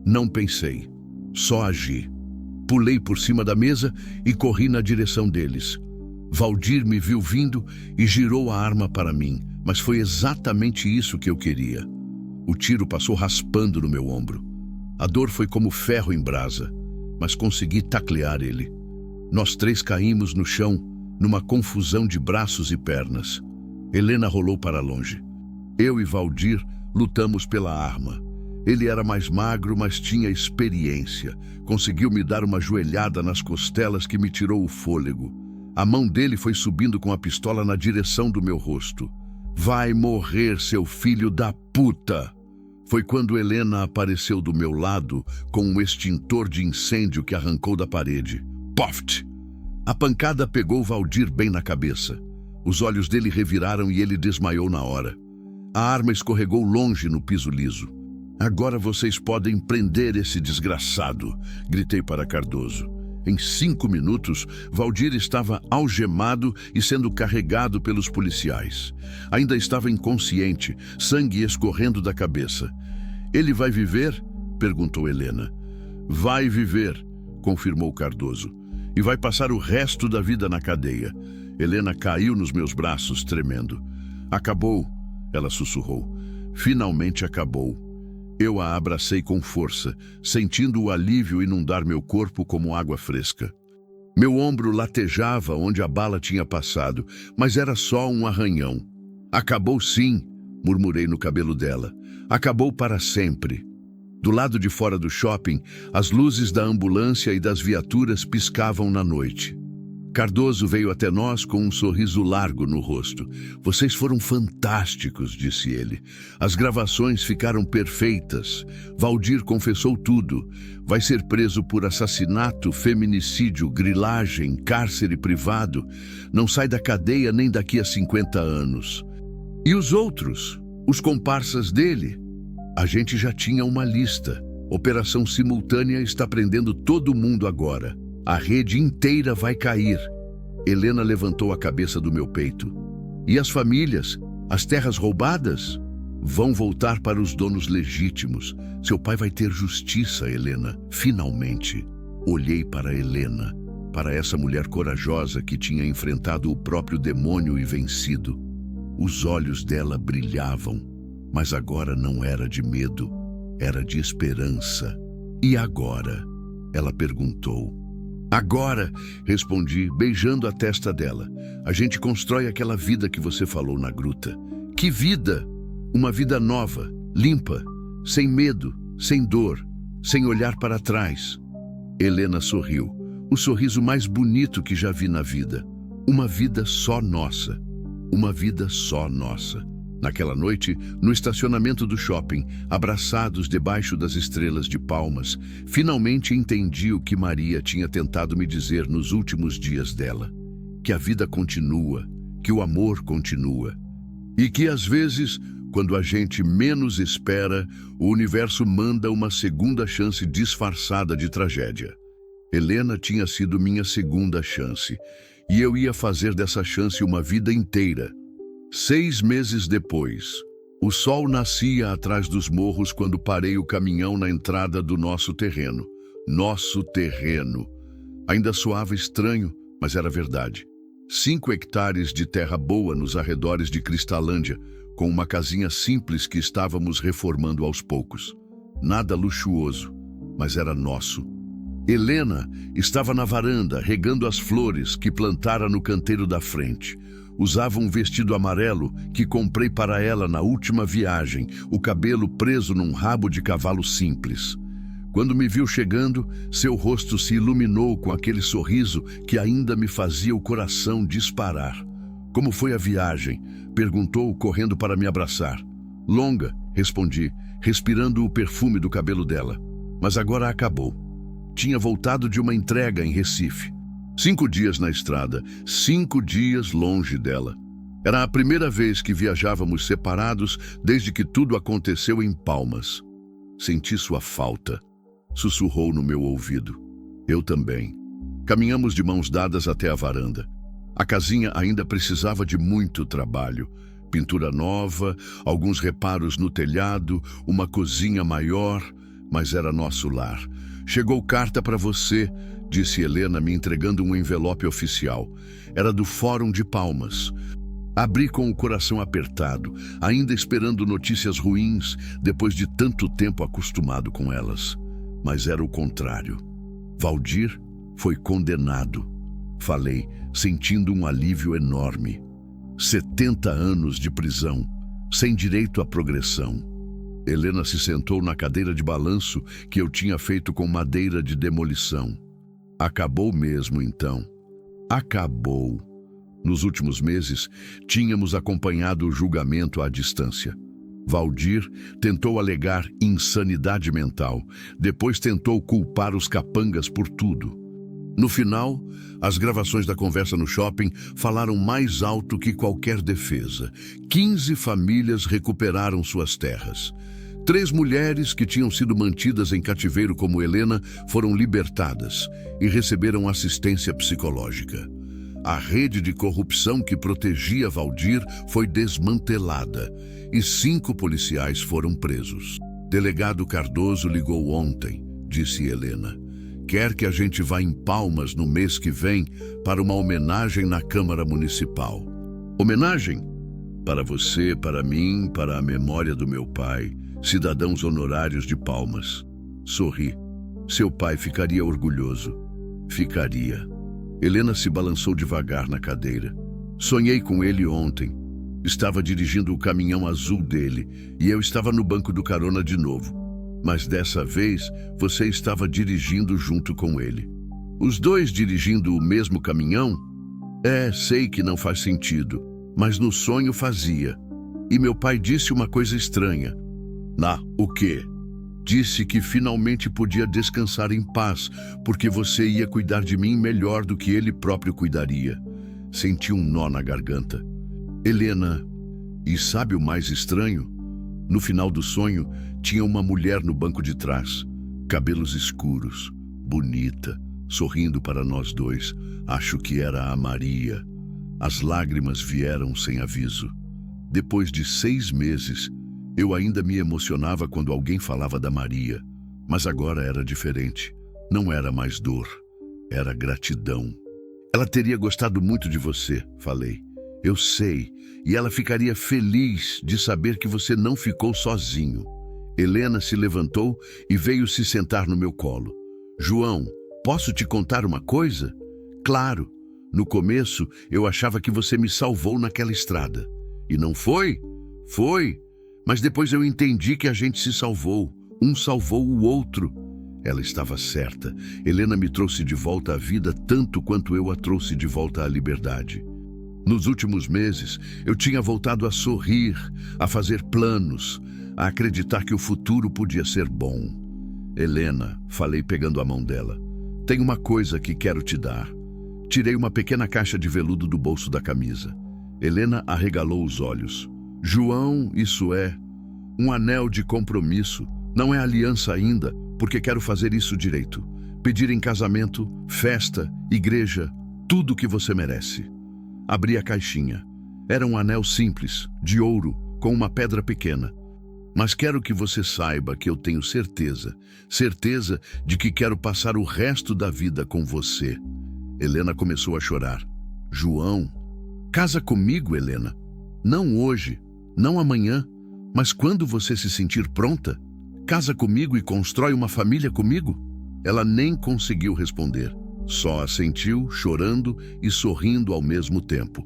A: Não pensei, só agi. Pulei por cima da mesa e corri na direção deles. Valdir me viu vindo e girou a arma para mim, mas foi exatamente isso que eu queria. O tiro passou raspando no meu ombro. A dor foi como ferro em brasa, mas consegui taclear ele. Nós três caímos no chão, numa confusão de braços e pernas. Helena rolou para longe. Eu e Valdir lutamos pela arma. Ele era mais magro, mas tinha experiência. Conseguiu me dar uma joelhada nas costelas que me tirou o fôlego. A mão dele foi subindo com a pistola na direção do meu rosto. "Vai morrer, seu filho da puta!" Foi quando Helena apareceu do meu lado com um extintor de incêndio que arrancou da parede. Poft! A pancada pegou Valdir bem na cabeça. Os olhos dele reviraram e ele desmaiou na hora. A arma escorregou longe no piso liso. "Agora vocês podem prender esse desgraçado", gritei para Cardoso. Em 5 minutos, Valdir estava algemado e sendo carregado pelos policiais. Ainda estava inconsciente, sangue escorrendo da cabeça. "Ele vai viver?" perguntou Helena. "Vai viver", confirmou Cardoso. "E vai passar o resto da vida na cadeia." Helena caiu nos meus braços, tremendo. "Acabou", ela sussurrou. "Finalmente acabou." Eu a abracei com força, sentindo o alívio inundar meu corpo como água fresca. Meu ombro latejava onde a bala tinha passado, mas era só um arranhão. "Acabou sim", murmurei no cabelo dela. "Acabou para sempre." Do lado de fora do shopping, as luzes da ambulância e das viaturas piscavam na noite. Cardoso veio até nós com um sorriso largo no rosto. "Vocês foram fantásticos", disse ele. "As gravações ficaram perfeitas. Valdir confessou tudo. Vai ser preso por assassinato, feminicídio, grilagem, cárcere privado. Não sai da cadeia nem daqui a 50 anos. E os outros? Os comparsas dele?" A gente já tinha uma lista. Operação Simultânea está prendendo todo mundo agora. A rede inteira vai cair. Helena levantou a cabeça do meu peito. "E as famílias? As terras roubadas? Vão voltar para os donos legítimos. Seu pai vai ter justiça, Helena. Finalmente." Olhei para Helena, para essa mulher corajosa que tinha enfrentado o próprio demônio e vencido. Os olhos dela brilhavam, mas agora não era de medo, era de esperança. "E agora?" ela perguntou. "Agora", respondi, beijando a testa dela. "A gente constrói aquela vida que você falou na gruta." "Que vida?" "Uma vida nova, limpa, sem medo, sem dor, sem olhar para trás." Helena sorriu, o sorriso mais bonito que já vi na vida. Uma vida só nossa. Uma vida só nossa. Naquela noite, no estacionamento do shopping, abraçados debaixo das estrelas de palmas, finalmente entendi o que Maria tinha tentado me dizer nos últimos dias dela. Que a vida continua, que o amor continua. E que às vezes, quando a gente menos espera, o universo manda uma segunda chance disfarçada de tragédia. Helena tinha sido minha segunda chance, e eu ia fazer dessa chance uma vida inteira. 6 meses depois, o sol nascia atrás dos morros quando parei o caminhão na entrada do nosso terreno. Nosso terreno. Ainda soava estranho, mas era verdade. 5 hectares de terra boa nos arredores de Cristalândia, com uma casinha simples que estávamos reformando aos poucos. Nada luxuoso, mas era nosso. Helena estava na varanda, regando as flores que plantara no canteiro da frente. Usava um vestido amarelo que comprei para ela na última viagem, o cabelo preso num rabo de cavalo simples. Quando me viu chegando, seu rosto se iluminou com aquele sorriso que ainda me fazia o coração disparar. Como foi a viagem? Perguntou, correndo para me abraçar. Longa, respondi, respirando o perfume do cabelo dela. Mas agora acabou. Tinha voltado de uma entrega em Recife. 5 dias na estrada, 5 dias longe dela. Era a primeira vez que viajávamos separados desde que tudo aconteceu em Palmas. Senti sua falta. Sussurrou no meu ouvido. Eu também. Caminhamos de mãos dadas até a varanda. A casinha ainda precisava de muito trabalho. Pintura nova, alguns reparos no telhado, uma cozinha maior, mas era nosso lar. Chegou carta para você, disse Helena, me entregando um envelope oficial. Era do Fórum de Palmas. Abri com o coração apertado, ainda esperando notícias ruins, depois de tanto tempo acostumado com elas. Mas era o contrário. Valdir foi condenado. Falei, sentindo um alívio enorme. 70 anos de prisão, sem direito à progressão. Helena se sentou na cadeira de balanço que eu tinha feito com madeira de demolição. Acabou mesmo, então. Acabou. Nos últimos meses, tínhamos acompanhado o julgamento à distância. Valdir tentou alegar insanidade mental, depois tentou culpar os capangas por tudo. No final, as gravações da conversa no shopping falaram mais alto que qualquer defesa. 15 famílias recuperaram suas terras. 3 mulheres que tinham sido mantidas em cativeiro como Helena foram libertadas e receberam assistência psicológica. A rede de corrupção que protegia Valdir foi desmantelada e 5 policiais foram presos. Delegado Cardoso ligou ontem, disse Helena. Quer que a gente vá em Palmas no mês que vem para uma homenagem na Câmara Municipal. Homenagem? Para você, para mim, para a memória do meu pai, cidadãos honorários de Palmas. Sorri. Seu pai ficaria orgulhoso. Ficaria. Helena se balançou devagar na cadeira. Sonhei com ele ontem. Estava dirigindo o caminhão azul dele e eu estava no banco do carona de novo. Mas dessa vez, você estava dirigindo junto com ele. Os dois dirigindo o mesmo caminhão? Sei que não faz sentido, mas no sonho fazia. E meu pai disse uma coisa estranha. O quê? Disse que finalmente podia descansar em paz, porque você ia cuidar de mim melhor do que ele próprio cuidaria. Senti um nó na garganta. Helena, e sabe o mais estranho? No final do sonho, tinha uma mulher no banco de trás, cabelos escuros, bonita, sorrindo para nós dois. Acho que era a Maria. As lágrimas vieram sem aviso. Depois de 6 meses, eu ainda me emocionava quando alguém falava da Maria, mas agora era diferente. Não era mais dor, era gratidão. Ela teria gostado muito de você, falei. Eu sei, e ela ficaria feliz de saber que você não ficou sozinho. Helena se levantou e veio se sentar no meu colo. João, posso te contar uma coisa? Claro, no começo eu achava que você me salvou naquela estrada. E não foi? Foi. Mas depois eu entendi que a gente se salvou. Um salvou o outro. Ela estava certa. Helena me trouxe de volta à vida tanto quanto eu a trouxe de volta à liberdade. Nos últimos meses, eu tinha voltado a sorrir, a fazer planos, a acreditar que o futuro podia ser bom. Helena, falei pegando a mão dela, tem uma coisa que quero te dar. Tirei uma pequena caixa de veludo do bolso da camisa. Helena arregalou os olhos. João, isso é um anel de compromisso. Não é aliança ainda, porque quero fazer isso direito. Pedir em casamento, festa, igreja, tudo o que você merece. Abri a caixinha. Era um anel simples, de ouro, com uma pedra pequena. Mas quero que você saiba que eu tenho certeza de que quero passar o resto da vida com você. Helena começou a chorar. João, casa comigo, Helena. Não hoje, Não amanhã, mas quando você se sentir pronta. Casa comigo e constrói uma família comigo? Ela nem conseguiu responder. Só assentiu, chorando e sorrindo ao mesmo tempo.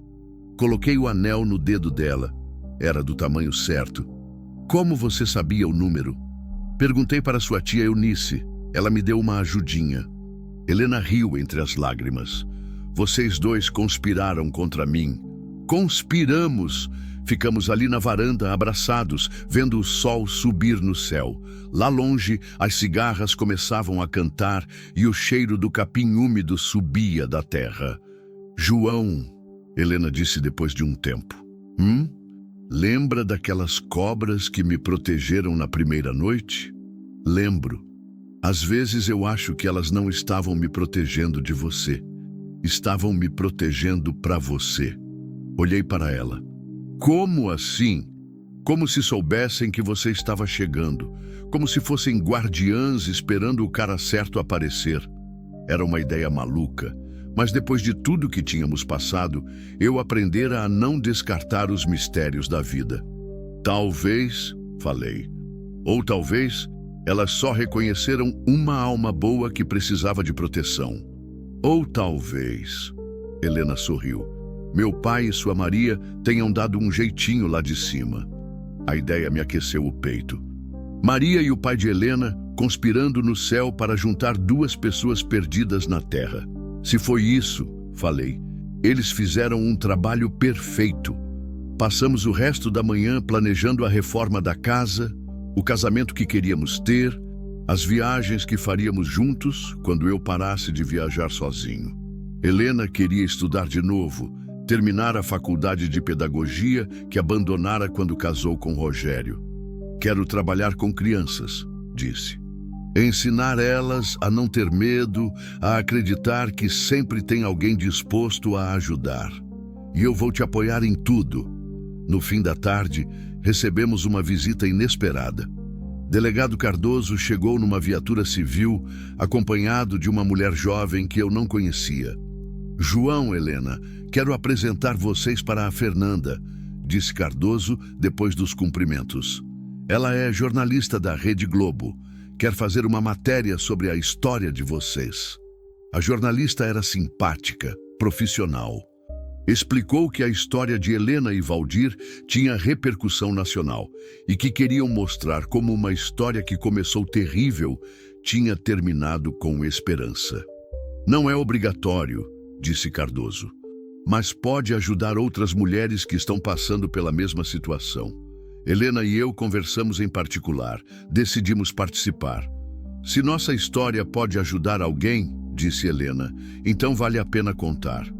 A: Coloquei o anel no dedo dela. Era do tamanho certo. Como você sabia o número? Perguntei para sua tia Eunice. Ela me deu uma ajudinha. Helena riu entre as lágrimas. Vocês dois conspiraram contra mim. Conspiramos! Ficamos ali na varanda, abraçados, vendo o sol subir no céu. Lá longe, as cigarras começavam a cantar e o cheiro do capim úmido subia da terra. João, Helena disse depois de um tempo. Lembra daquelas cobras que me protegeram na primeira noite? Lembro. Às vezes eu acho que elas não estavam me protegendo de você. Estavam me protegendo para você. Olhei para ela. Como assim? Como se soubessem que você estava chegando. Como se fossem guardiãs esperando o cara certo aparecer. Era uma ideia maluca, mas depois de tudo que tínhamos passado, eu aprendera a não descartar os mistérios da vida. Talvez, falei, ou talvez elas só reconheceram uma alma boa que precisava de proteção. Ou talvez, Helena sorriu, meu pai e sua Maria tenham dado um jeitinho lá de cima. A ideia me aqueceu o peito. Maria e o pai de Helena conspirando no céu para juntar duas pessoas perdidas na terra. Se foi isso, falei, eles fizeram um trabalho perfeito. Passamos o resto da manhã planejando a reforma da casa, o casamento que queríamos ter, as viagens que faríamos juntos quando eu parasse de viajar sozinho. Helena queria estudar de novo, terminar a faculdade de pedagogia que abandonara quando casou com Rogério. Quero trabalhar com crianças, disse. Ensinar elas a não ter medo, a acreditar que sempre tem alguém disposto a ajudar. E eu vou te apoiar em tudo. No fim da tarde, recebemos uma visita inesperada. Delegado Cardoso chegou numa viatura civil, acompanhado de uma mulher jovem que eu não conhecia. João, Helena, quero apresentar vocês para a Fernanda, disse Cardoso depois dos cumprimentos. Ela é jornalista da Rede Globo. Quer fazer uma matéria sobre a história de vocês. A jornalista era simpática, profissional. Explicou que a história de Helena e Valdir tinha repercussão nacional e que queriam mostrar como uma história que começou terrível tinha terminado com esperança. Não é obrigatório, disse Cardoso, mas pode ajudar outras mulheres que estão passando pela mesma situação. Helena e eu conversamos em particular, decidimos participar. Se nossa história pode ajudar alguém, disse Helena, então vale a pena contar.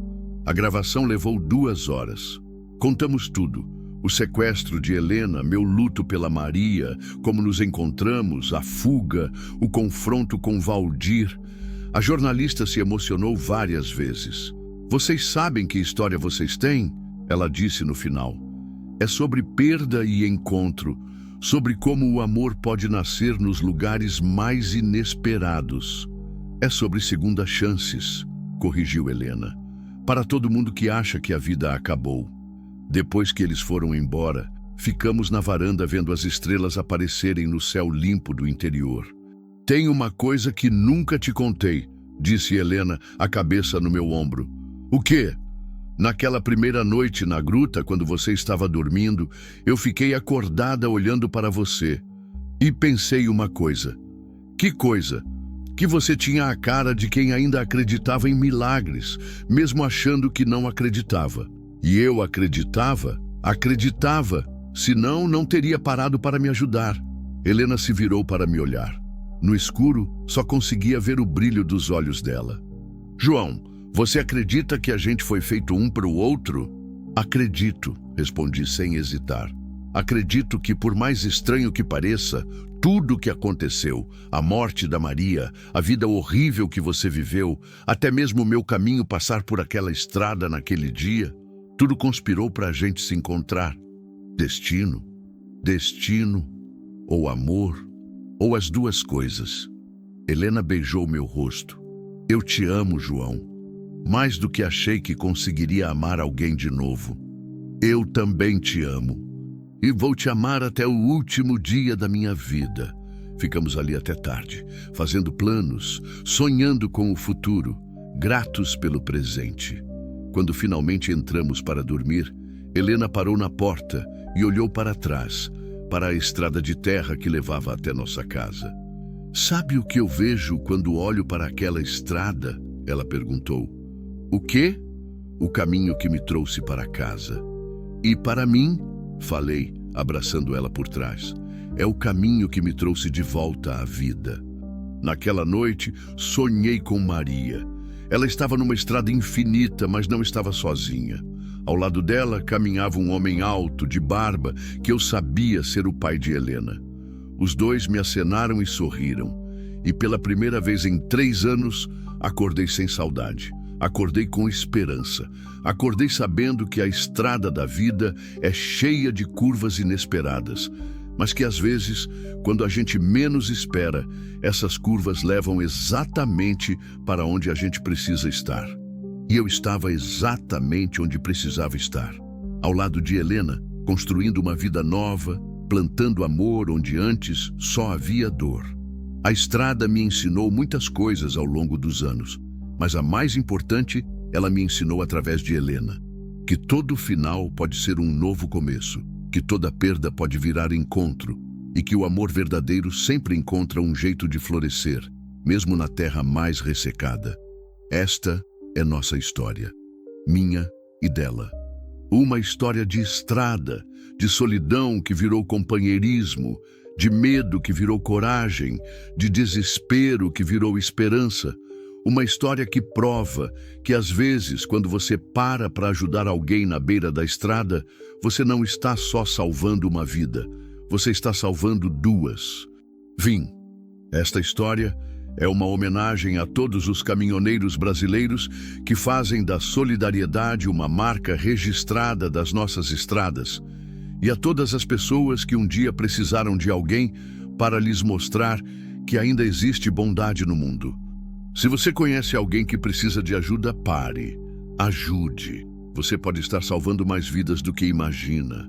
A: A gravação levou 2 horas. Contamos tudo. O sequestro de Helena, meu luto pela Maria, como nos encontramos, a fuga, o confronto com Valdir. A jornalista se emocionou várias vezes. Vocês sabem que história vocês têm? Ela disse no final. É sobre perda e encontro, sobre como o amor pode nascer nos lugares mais inesperados. É sobre segundas chances, corrigiu Helena, para todo mundo que acha que a vida acabou. Depois que eles foram embora, ficamos na varanda vendo as estrelas aparecerem no céu limpo do interior. Tem uma coisa que nunca te contei, disse Helena, a cabeça no meu ombro. O quê? Naquela primeira noite na gruta, quando você estava dormindo, eu fiquei acordada olhando para você. E pensei uma coisa. Que coisa? Que você tinha a cara de quem ainda acreditava em milagres, mesmo achando que não acreditava. E eu acreditava, senão não teria parado para me ajudar. Helena se virou para me olhar. No escuro, só conseguia ver o brilho dos olhos dela. João, você acredita que a gente foi feito um para o outro? Acredito, respondi sem hesitar. Acredito que, por mais estranho que pareça, tudo o que aconteceu, a morte da Maria, a vida horrível que você viveu, até mesmo o meu caminho passar por aquela estrada naquele dia, tudo conspirou para a gente se encontrar. Destino, ou amor, ou as duas coisas. Helena beijou meu rosto. Eu te amo, João. Mais do que achei que conseguiria amar alguém de novo. Eu também te amo. e vou te amar até o último dia da minha vida. Ficamos ali até tarde, fazendo planos, sonhando com o futuro, gratos pelo presente. Quando finalmente entramos para dormir, Helena parou na porta e olhou para trás, para a estrada de terra que levava até nossa casa. Sabe o que eu vejo quando olho para aquela estrada? Ela perguntou. O quê? O caminho que me trouxe para casa. E para mim, falei, abraçando ela por trás, é o caminho que me trouxe de volta à vida. Naquela noite, sonhei com Maria. Ela estava numa estrada infinita, mas não estava sozinha. Ao lado dela caminhava um homem alto, de barba, que eu sabia ser o pai de Helena. Os dois me acenaram e sorriram. E pela primeira vez em 3 anos, acordei sem saudade. Acordei com esperança. Acordei sabendo que a estrada da vida é cheia de curvas inesperadas, mas que às vezes, quando a gente menos espera, essas curvas levam exatamente para onde a gente precisa estar. E eu estava exatamente onde precisava estar, ao lado de Helena, construindo uma vida nova, plantando amor onde antes só havia dor. A estrada me ensinou muitas coisas ao longo dos anos, mas a mais importante, ela me ensinou através de Helena, que todo final pode ser um novo começo, que toda perda pode virar encontro e que o amor verdadeiro sempre encontra um jeito de florescer, mesmo na terra mais ressecada. Esta é nossa história, minha e dela. Uma história de estrada, de solidão que virou companheirismo, de medo que virou coragem, de desespero que virou esperança. Uma história que prova que às vezes, quando você para ajudar alguém na beira da estrada, você não está só salvando uma vida, você está salvando 2. Vim. Esta história é uma homenagem a todos os caminhoneiros brasileiros que fazem da solidariedade uma marca registrada das nossas estradas, e a todas as pessoas que um dia precisaram de alguém para lhes mostrar que ainda existe bondade no mundo. Se você conhece alguém que precisa de ajuda, pare, ajude. Você pode estar salvando mais vidas do que imagina.